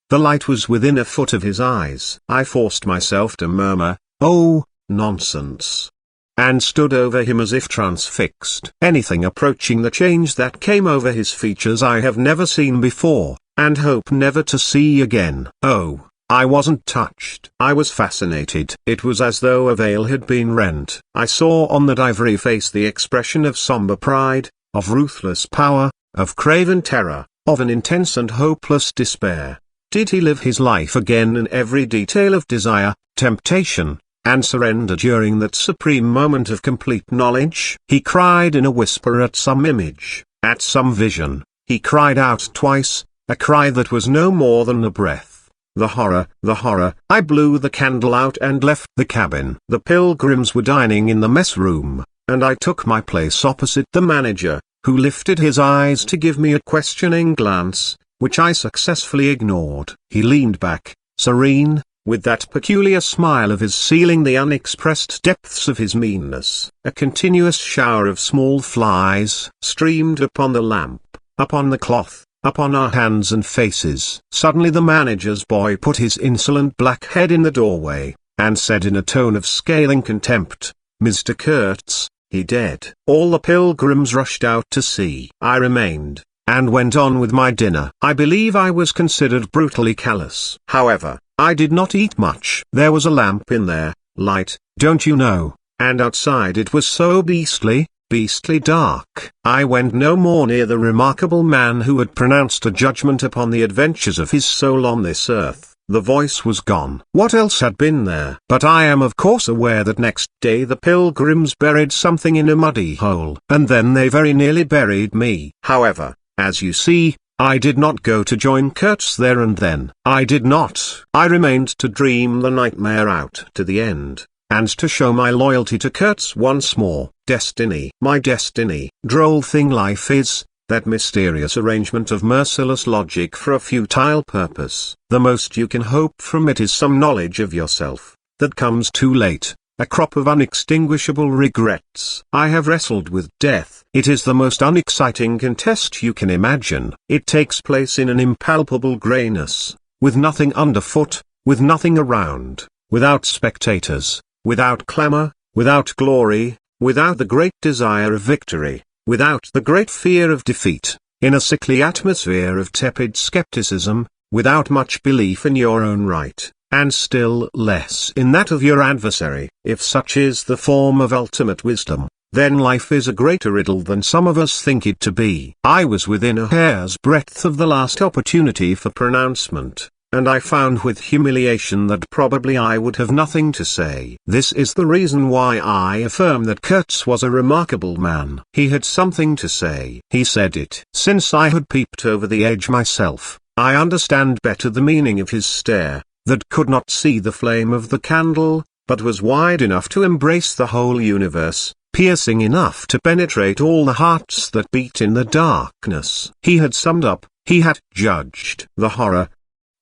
The light was within a foot of his eyes. I forced myself to murmur, "Oh, nonsense," and stood over him as if transfixed. Anything approaching the change that came over his features I have never seen before, and hope never to see again. Oh, I wasn't touched. I was fascinated. It was as though a veil had been rent. I saw on that ivory face the expression of somber pride, of ruthless power, of craven terror, of an intense and hopeless despair. Did he live his life again in every detail of desire, temptation, and surrender during that supreme moment of complete knowledge? He cried in a whisper at some image, at some vision. He cried out twice, a cry that was no more than a breath. The horror, the horror! I blew the candle out and left the cabin. The pilgrims were dining in the mess room, and I took my place opposite the manager, who lifted his eyes to give me a questioning glance, which I successfully ignored. He leaned back, serene, with that peculiar smile of his sealing the unexpressed depths of his meanness. A continuous shower of small flies streamed upon the lamp, upon the cloth, upon our hands and faces. Suddenly the manager's boy put his insolent black head in the doorway, and said in a tone of scathing contempt, "Mr. Kurtz, he dead." All the pilgrims rushed out to see. I remained, and went on with my dinner. I believe I was considered brutally callous. However, I did not eat much. There was a lamp in there, light, don't you know, and outside it was so beastly dark. I went no more near the remarkable man who had pronounced a judgment upon the adventures of his soul on this earth. The voice was gone. What else had been there? But I am of course aware that next day the pilgrims buried something in a muddy hole, and then they very nearly buried me. However, as you see, I did not go to join Kurtz there and then. I did not. I remained to dream the nightmare out to the end, and to show my loyalty to Kurtz once more. Destiny. My destiny. Droll thing life is, that mysterious arrangement of merciless logic for a futile purpose. The most you can hope from it is some knowledge of yourself, that comes too late, a crop of unextinguishable regrets. I have wrestled with death. It is the most unexciting contest you can imagine. It takes place in an impalpable greyness, with nothing underfoot, with nothing around, without spectators, without clamour, without glory, without the great desire of victory, without the great fear of defeat, in a sickly atmosphere of tepid skepticism, without much belief in your own right, and still less in that of your adversary. If such is the form of ultimate wisdom, then life is a greater riddle than some of us think it to be. I was within a hair's breadth of the last opportunity for pronouncement, and I found with humiliation that probably I would have nothing to say. This is the reason why I affirm that Kurtz was a remarkable man. He had something to say. He said it. Since I had peeped over the edge myself, I understand better the meaning of his stare, that could not see the flame of the candle, but was wide enough to embrace the whole universe, piercing enough to penetrate all the hearts that beat in the darkness. He had summed up, he had judged the horror.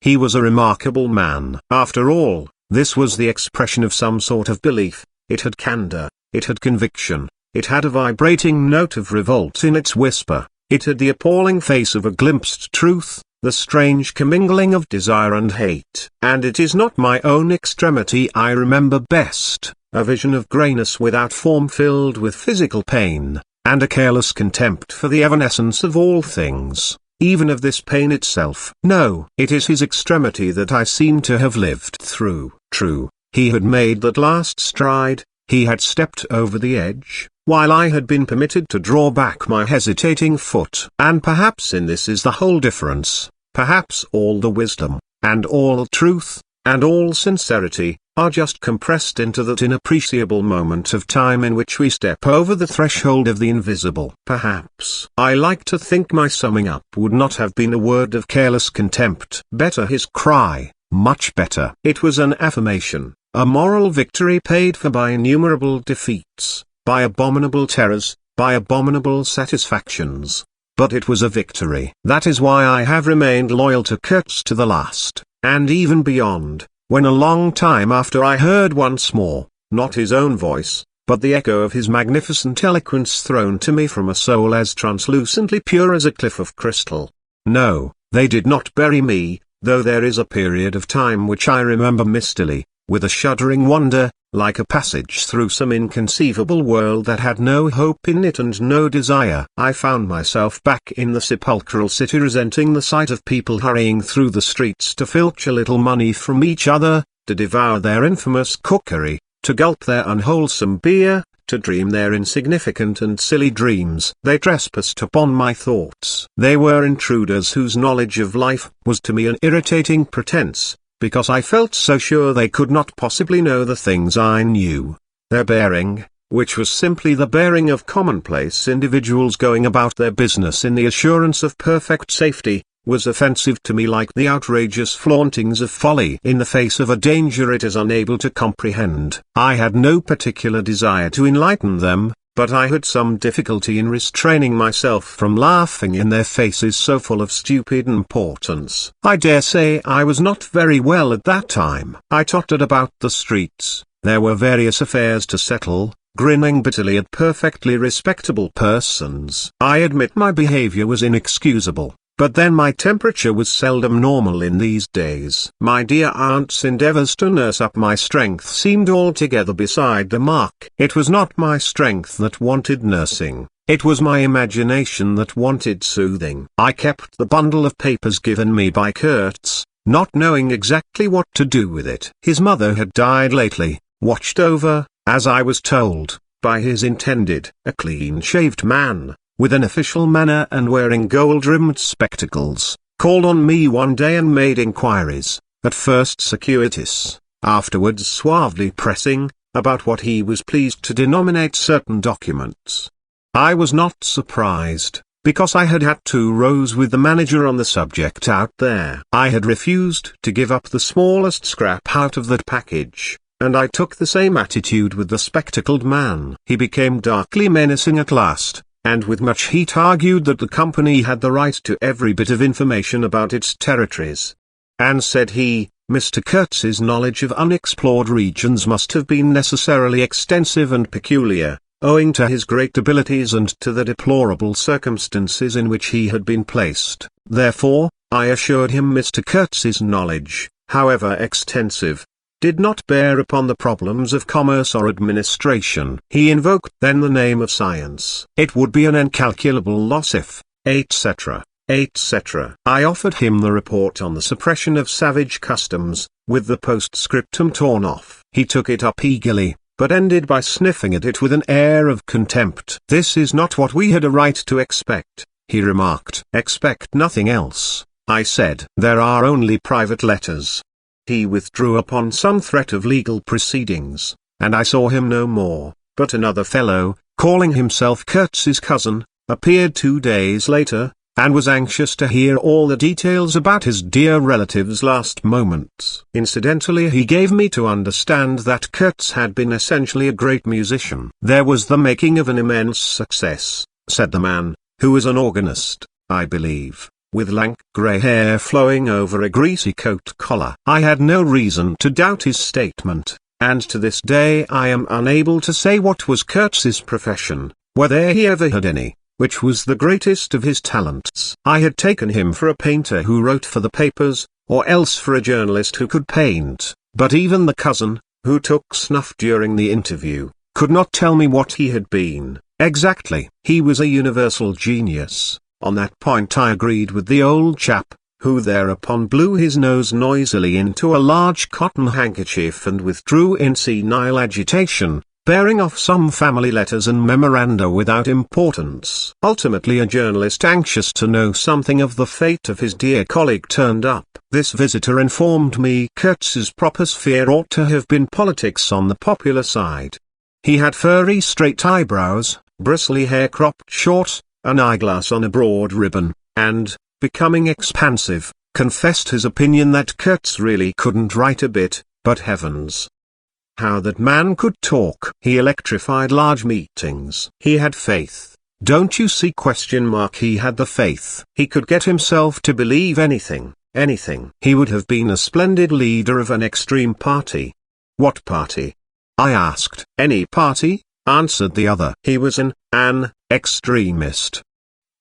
He was a remarkable man. After all, this was the expression of some sort of belief. It had candor, it had conviction, it had a vibrating note of revolt in its whisper, it had the appalling face of a glimpsed truth, the strange commingling of desire and hate. And it is not my own extremity I remember best, a vision of greyness without form filled with physical pain, and a careless contempt for the evanescence of all things, even of this pain itself. No, it is his extremity that I seem to have lived through. True, he had made that last stride, he had stepped over the edge, while I had been permitted to draw back my hesitating foot. And perhaps in this is the whole difference, perhaps all the wisdom, and all truth, and all sincerity, are just compressed into that inappreciable moment of time in which we step over the threshold of the invisible. Perhaps. I like to think my summing up would not have been a word of careless contempt. Better his cry, much better. It was an affirmation, a moral victory paid for by innumerable defeats, by abominable terrors, by abominable satisfactions. But it was a victory. That is why I have remained loyal to Kurtz to the last, and even beyond, when a long time after I heard once more, not his own voice, but the echo of his magnificent eloquence thrown to me from a soul as translucently pure as a cliff of crystal. No, they did not bury me, though there is a period of time which I remember mistily, with a shuddering wonder, like a passage through some inconceivable world that had no hope in it and no desire. I found myself back in the sepulchral city, resenting the sight of people hurrying through the streets to filch a little money from each other, to devour their infamous cookery, to gulp their unwholesome beer, to dream their insignificant and silly dreams. They trespassed upon my thoughts. They were intruders whose knowledge of life was to me an irritating pretense, because I felt so sure they could not possibly know the things I knew. Their bearing, which was simply the bearing of commonplace individuals going about their business in the assurance of perfect safety, was offensive to me like the outrageous flauntings of folly in the face of a danger it is unable to comprehend. I had no particular desire to enlighten them, but I had some difficulty in restraining myself from laughing in their faces so full of stupid importance. I dare say I was not very well at that time. I tottered about the streets. There were various affairs to settle, grinning bitterly at perfectly respectable persons. I admit my behavior was inexcusable, but then my temperature was seldom normal in these days. My dear aunt's endeavors to nurse up my strength seemed altogether beside the mark. It was not my strength that wanted nursing, it was my imagination that wanted soothing. I kept the bundle of papers given me by Kurtz, not knowing exactly what to do with it. His mother had died lately, watched over, as I was told, by his intended, a clean-shaved man, with an official manner and wearing gold-rimmed spectacles, called on me one day and made inquiries, at first circuitous, afterwards suavely pressing, about what he was pleased to denominate certain documents. I was not surprised, because I had had 2 rows with the manager on the subject out there. I had refused to give up the smallest scrap out of that package, and I took the same attitude with the spectacled man. He became darkly menacing at last, and with much heat argued that the company had the right to every bit of information about its territories. And said he, Mr. Kurtz's knowledge of unexplored regions must have been necessarily extensive and peculiar, owing to his great abilities and to the deplorable circumstances in which he had been placed. Therefore, I assured him Mr. Kurtz's knowledge, however extensive, did not bear upon the problems of commerce or administration. He invoked then the name of science. It would be an incalculable loss if, etc., etc. I offered him the report on the suppression of savage customs, with the postscriptum torn off. He took it up eagerly, but ended by sniffing at it with an air of contempt. This is not what we had a right to expect, he remarked. Expect nothing else, I said. There are only private letters. He withdrew upon some threat of legal proceedings, and I saw him no more. But another fellow, calling himself Kurtz's cousin, appeared 2 days later, and was anxious to hear all the details about his dear relative's last moments. Incidentally, he gave me to understand that Kurtz had been essentially a great musician. There was the making of an immense success, said the man, who was an organist, I believe, with lank grey hair flowing over a greasy coat collar. I had no reason to doubt his statement, and to this day I am unable to say what was Kurtz's profession, whether he ever had any, which was the greatest of his talents. I had taken him for a painter who wrote for the papers, or else for a journalist who could paint, but even the cousin, who took snuff during the interview, could not tell me what he had been, exactly. He was a universal genius. On that point I agreed with the old chap, who thereupon blew his nose noisily into a large cotton handkerchief and withdrew in senile agitation, bearing off some family letters and memoranda without importance. Ultimately a journalist anxious to know something of the fate of his dear colleague turned up. This visitor informed me Kurtz's proper sphere ought to have been politics on the popular side. He had furry straight eyebrows, bristly hair cropped short, an eyeglass on a broad ribbon, and, becoming expansive, confessed his opinion that Kurtz really couldn't write a bit, but heavens, how that man could talk. He electrified large meetings. He had faith. Don't you see? He had the faith. He could get himself to believe anything, anything. He would have been a splendid leader of an extreme party. What party? I asked. Any party, answered the other. He was an extremist.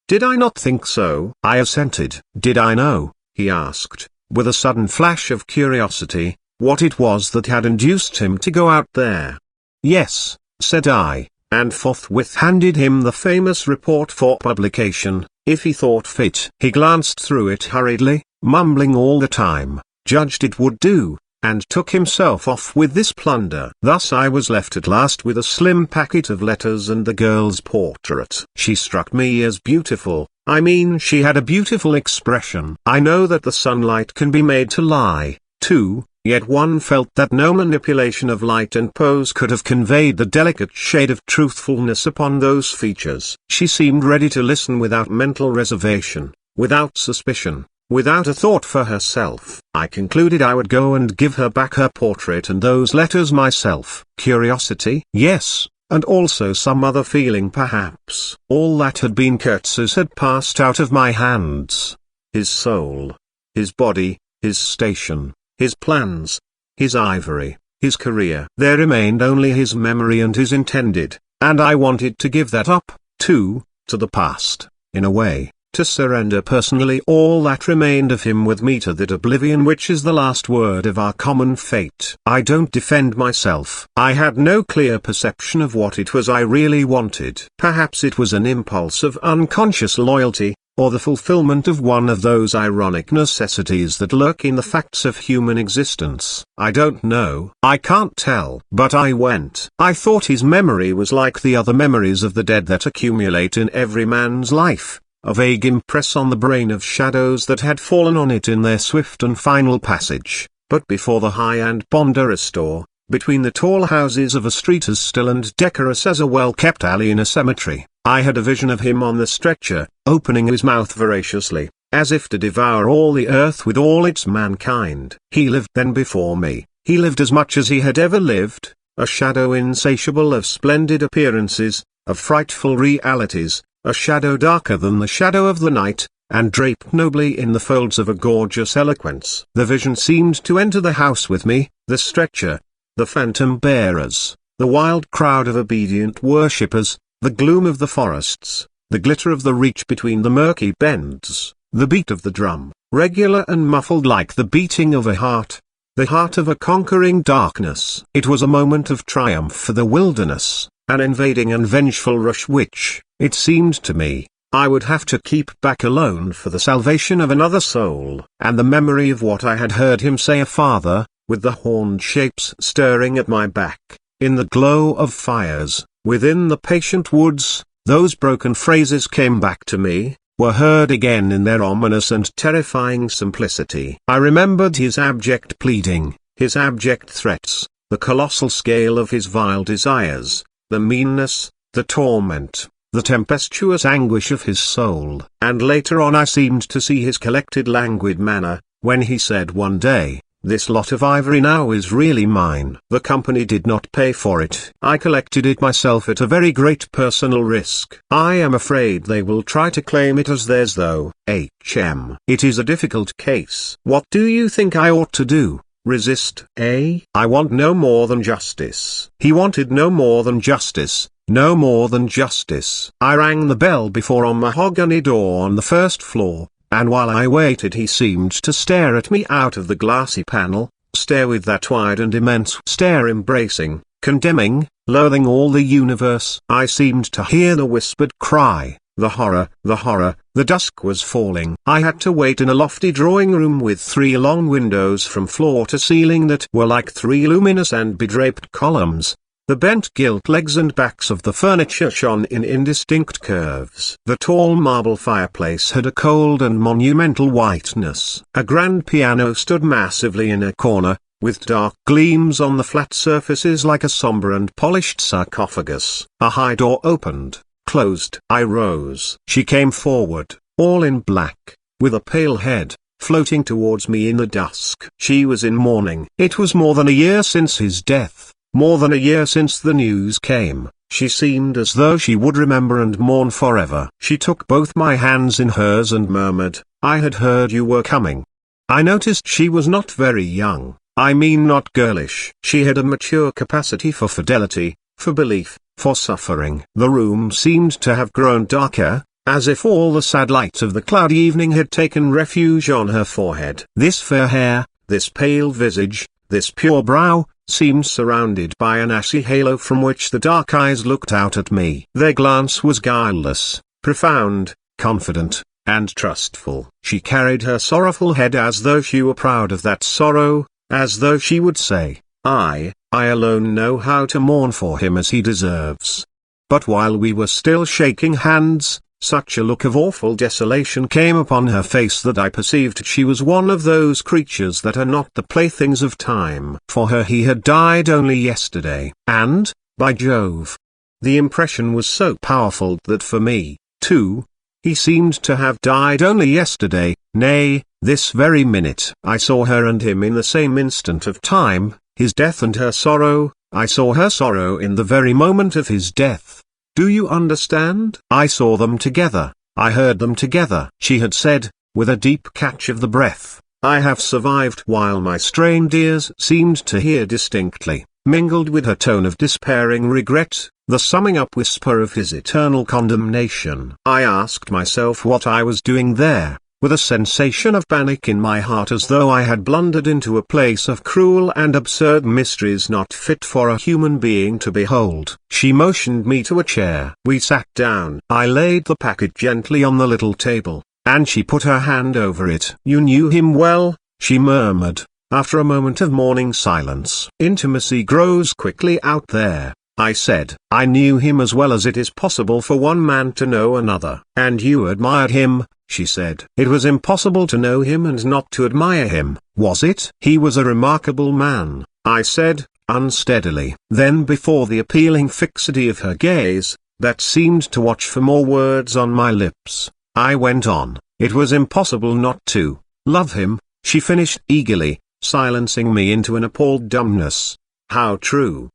Did I not think so? I assented. Did I know, he asked, with a sudden flash of curiosity, what it was that had induced him to go out there? Yes, said I, and forthwith handed him the famous report for publication, if he thought fit. He glanced through it hurriedly, mumbling all the time, judged it would do, and took himself off with this plunder. Thus I was left at last with a slim packet of letters and the girl's portrait. She struck me as beautiful. I mean, she had a beautiful expression. I know that the sunlight can be made to lie, too, yet one felt that no manipulation of light and pose could have conveyed the delicate shade of truthfulness upon those features. She seemed ready to listen without mental reservation, without suspicion, without a thought for herself. I concluded I would go and give her back her portrait and those letters myself. Curiosity? Yes, and also some other feeling perhaps. All that had been Kurtz's had passed out of my hands. His soul, his body, his station, his plans, his ivory, his career. There remained only his memory and his intended, and I wanted to give that up, too, to the past, in a way, to surrender personally all that remained of him with me to that oblivion which is the last word of our common fate. I don't defend myself. I had no clear perception of what it was I really wanted. Perhaps it was an impulse of unconscious loyalty, or the fulfillment of one of those ironic necessities that lurk in the facts of human existence. I don't know. I can't tell. But I went. I thought his memory was like the other memories of the dead that accumulate in every man's life, a vague impress on the brain of shadows that had fallen on it in their swift and final passage. But before the high and ponderous door, between the tall houses of a street as still and decorous as a well-kept alley in a cemetery, I had a vision of him on the stretcher, opening his mouth voraciously, as if to devour all the earth with all its mankind. He lived then before me. He lived as much as he had ever lived, a shadow insatiable of splendid appearances, of frightful realities, a shadow darker than the shadow of the night, and draped nobly in the folds of a gorgeous eloquence. The vision seemed to enter the house with me, the stretcher, the phantom bearers, the wild crowd of obedient worshippers, the gloom of the forests, the glitter of the reach between the murky bends, the beat of the drum, regular and muffled like the beating of a heart, the heart of a conquering darkness. It was a moment of triumph for the wilderness, an invading and vengeful rush which, it seemed to me, I would have to keep back alone for the salvation of another soul. And the memory of what I had heard him say farther, with the horned shapes stirring at my back, in the glow of fires, within the patient woods, those broken phrases came back to me, were heard again in their ominous and terrifying simplicity. I remembered his abject pleading, his abject threats, the colossal scale of his vile desires, the meanness, the torment, the tempestuous anguish of his soul. And later on I seemed to see his collected languid manner, when he said one day, "This lot of ivory now is really mine. The company did not pay for it. I collected it myself at a very great personal risk. I am afraid they will try to claim it as theirs though. It is a difficult case. What do you think I ought to do? Resist, eh? I want no more than justice." He wanted no more than justice. No more than justice. I rang the bell before a mahogany door on the first floor, and while I waited he seemed to stare at me out of the glassy panel, stare with that wide and immense stare embracing, condemning, loathing all the universe. I seemed to hear the whispered cry, the horror, the horror. The dusk was falling. I had to wait in a lofty drawing room with 3 long windows from floor to ceiling that were like 3 luminous and bedraped columns. The bent gilt legs and backs of the furniture shone in indistinct curves. The tall marble fireplace had a cold and monumental whiteness. A grand piano stood massively in a corner, with dark gleams on the flat surfaces like a somber and polished sarcophagus. A high door opened, closed. I rose. She came forward, all in black, with a pale head, floating towards me in the dusk. She was in mourning. It was more than a year since his death. More than a year since the news came, she seemed as though she would remember and mourn forever. She took both my hands in hers and murmured, "I had heard you were coming." I noticed she was not very young, I mean not girlish. She had a mature capacity for fidelity, for belief, for suffering. The room seemed to have grown darker, as if all the sad light of the cloudy evening had taken refuge on her forehead. This fair hair, this pale visage, this pure brow, seemed surrounded by an ashy halo from which the dark eyes looked out at me. Their glance was guileless, profound, confident, and trustful. She carried her sorrowful head as though she were proud of that sorrow, as though she would say, I alone know how to mourn for him as he deserves. But while we were still shaking hands, such a look of awful desolation came upon her face that I perceived she was one of those creatures that are not the playthings of time. For her he had died only yesterday, and, by Jove, the impression was so powerful that for me, too, he seemed to have died only yesterday, nay, this very minute. I saw her and him in the same instant of time, his death and her sorrow. I saw her sorrow in the very moment of his death. Do you understand? I saw them together, I heard them together. She had said, with a deep catch of the breath, I have survived, while my strained ears seemed to hear distinctly, mingled with her tone of despairing regret, the summing up whisper of his eternal condemnation. I asked myself what I was doing there, with a sensation of panic in my heart, as though I had blundered into a place of cruel and absurd mysteries not fit for a human being to behold. She motioned me to a chair. We sat down. I laid the packet gently on the little table, and she put her hand over it. You knew him well, she murmured, after a moment of mourning silence. Intimacy grows quickly out there, I said. I knew him as well as it is possible for one man to know another. And you admired him, she said. It was impossible to know him and not to admire him, was it? He was a remarkable man, I said, unsteadily. Then, before the appealing fixity of her gaze, that seemed to watch for more words on my lips, I went on. It was impossible not to love him, she finished eagerly, silencing me into an appalled dumbness. How true!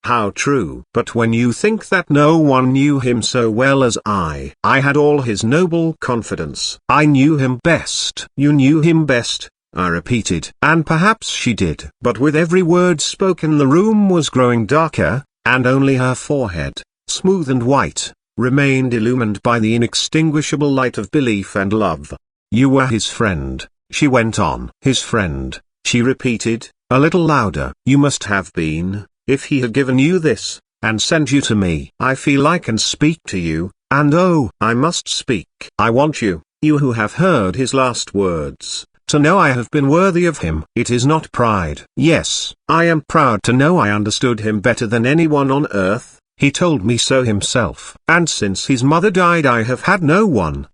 How true! But when you think that no one knew him so well as I had all his noble confidence. I knew him best. You knew him best, I repeated. And perhaps she did. But with every word spoken the room was growing darker, and only her forehead, smooth and white, remained illumined by the inextinguishable light of belief and love. You were his friend, she went on. His friend, she repeated, a little louder. You must have been, if he had given you this, and sent you to me. I feel I can speak to you, and oh, I must speak. I want you, you who have heard his last words, to know I have been worthy of him. It is not pride. Yes, I am proud to know I understood him better than anyone on earth. He told me so himself. And since his mother died I have had no one,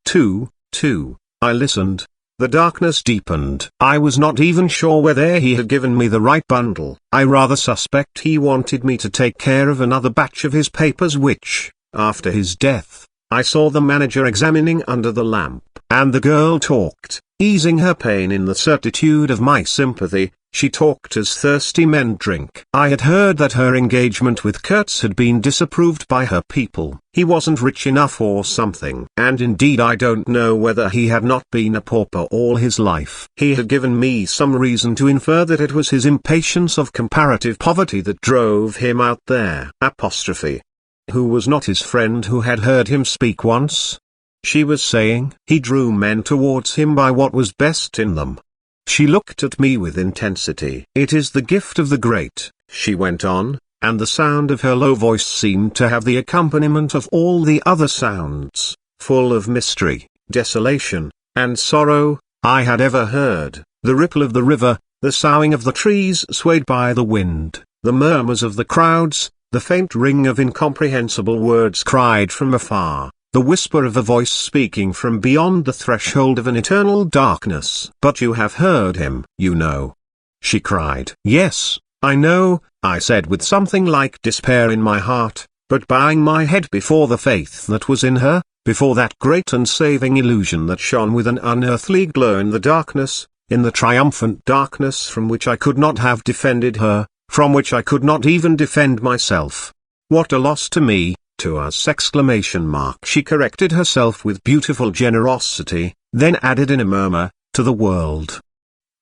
to. I listened. The darkness deepened. I was not even sure whether he had given me the right bundle. I rather suspect he wanted me to take care of another batch of his papers which, after his death, I saw the manager examining under the lamp. And the girl talked, easing her pain in the certitude of my sympathy. She talked as thirsty men drink. I had heard that her engagement with Kurtz had been disapproved by her people. He wasn't rich enough or something. And indeed I don't know whether he had not been a pauper all his life. He had given me some reason to infer that it was his impatience of comparative poverty that drove him out there. Apostrophe. Who was not his friend who had heard him speak once? She was saying. He drew men towards him by what was best in them. She looked at me with intensity. It is the gift of the great, she went on, and the sound of her low voice seemed to have the accompaniment of all the other sounds, full of mystery, desolation, and sorrow, I had ever heard. The ripple of the river, the soughing of the trees swayed by the wind, the murmurs of the crowds, the faint ring of incomprehensible words cried from afar. The whisper of a voice speaking from beyond the threshold of an eternal darkness. But you have heard him, you know. She cried. Yes, I know, I said with something like despair in my heart, but bowing my head before the faith that was in her, before that great and saving illusion that shone with an unearthly glow in the darkness, in the triumphant darkness from which I could not have defended her, from which I could not even defend myself. What a loss to me, to us! ! She corrected herself with beautiful generosity, then added in a murmur, to the world.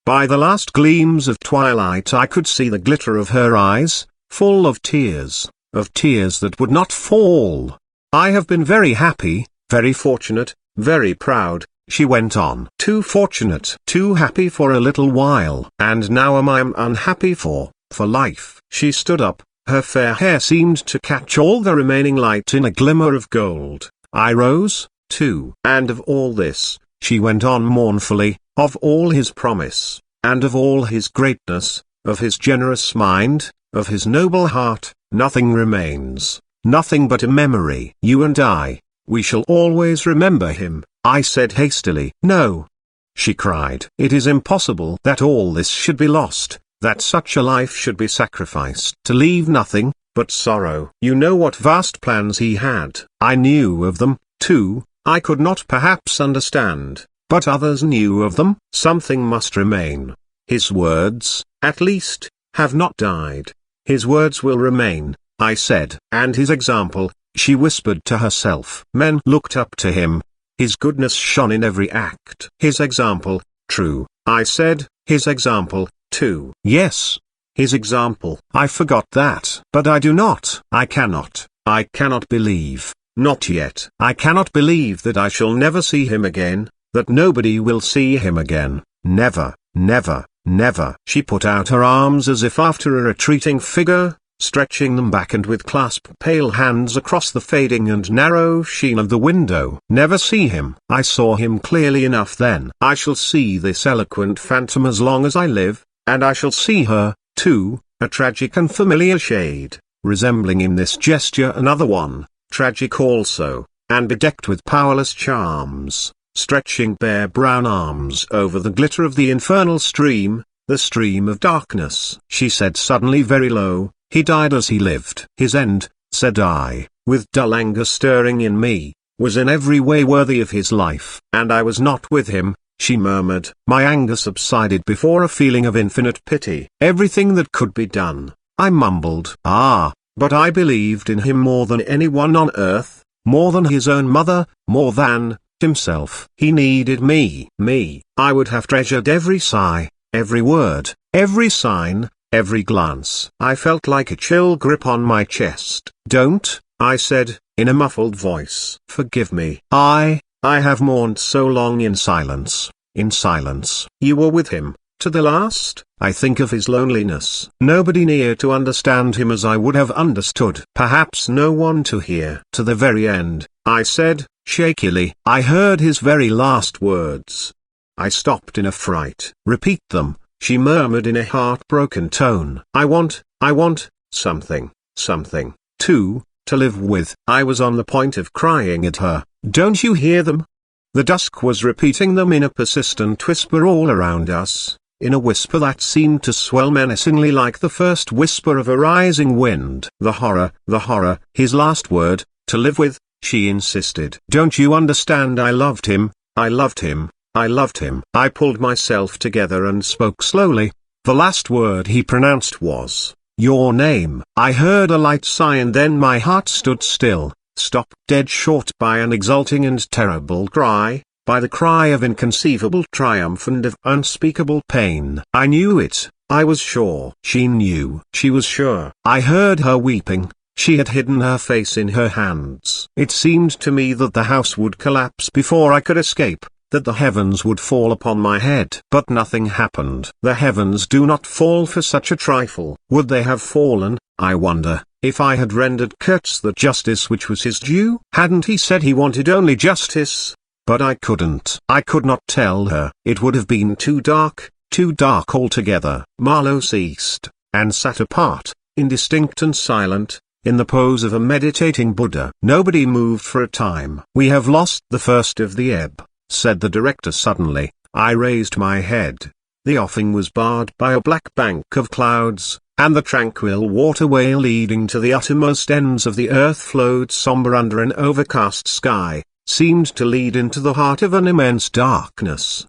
By the last gleams of twilight I could see the glitter of her eyes, full of tears that would not fall. I have been very happy, very fortunate, very proud, she went on. Too fortunate, too happy for a little while. And now am I unhappy for life. She stood up, her fair hair seemed to catch all the remaining light in a glimmer of gold. I rose, too. And of all this, she went on mournfully, of all his promise, and of all his greatness, of his generous mind, of his noble heart, nothing remains, nothing but a memory. You and I, we shall always remember him, I said hastily. No, she cried. It is impossible that all this should be lost, that such a life should be sacrificed to leave nothing but sorrow. You know what vast plans he had. I knew of them, too. I could not perhaps understand, but others knew of them. Something must remain. His words, at least, have not died. His words will remain, I said. And his example, she whispered to herself. Men looked up to him. His goodness shone in every act. His example, true, I said, his example, too. Yes, his example. I forgot that. But I do not. I cannot believe. Not yet. I cannot believe that I shall never see him again, that nobody will see him again. Never, never, never. She put out her arms as if after a retreating figure, stretching them back and with clasped pale hands across the fading and narrow sheen of the window. Never see him. I saw him clearly enough then. I shall see this eloquent phantom as long as I live, and I shall see her, too, a tragic and familiar shade, resembling in this gesture another one, tragic also, and bedecked with powerless charms, stretching bare brown arms over the glitter of the infernal stream, the stream of darkness. She said suddenly very low, he died as he lived. His end, said I, with dull anger stirring in me, was in every way worthy of his life. And I was not with him, she murmured. My anger subsided before a feeling of infinite pity. Everything that could be done, I mumbled. Ah, but I believed in him more than anyone on earth, more than his own mother, more than himself. He needed me. I would have treasured every sigh, every word, every sign, every glance. I felt like a chill grip on my chest. Don't, I said, in a muffled voice. Forgive me. I have mourned so long in silence. You were with him, to the last? I think of his loneliness. Nobody near to understand him as I would have understood. Perhaps no one to hear. To the very end, I said, shakily. I heard his very last words. I stopped in a fright. Repeat them, she murmured in a heartbroken tone. I want, something, too, to live with. I was on the point of crying at her. Don't you hear them? The dusk was repeating them in a persistent whisper all around us, in a whisper that seemed to swell menacingly like the first whisper of a rising wind. The horror, his last word, to live with, she insisted. Don't you understand? I loved him. I pulled myself together and spoke slowly. The last word he pronounced was, your name. I heard a light sigh and then my heart stood still, stopped dead short by an exulting and terrible cry, by the cry of inconceivable triumph and of unspeakable pain. I knew it, I was sure. She knew. She was sure. I heard her weeping. She had hidden her face in her hands. It seemed to me that the house would collapse before I could escape, that the heavens would fall upon my head. But nothing happened. The heavens do not fall for such a trifle. Would they have fallen, I wonder, if I had rendered Kurtz the justice which was his due? Hadn't he said he wanted only justice? But I couldn't. I could not tell her. It would have been too dark altogether. Marlow ceased, and sat apart, indistinct and silent, in the pose of a meditating Buddha. Nobody moved for a time. We have lost the first of the ebb, said the director suddenly. I raised my head. The offing was barred by a black bank of clouds, and the tranquil waterway leading to the uttermost ends of the earth flowed somber under an overcast sky, seemed to lead into the heart of an immense darkness.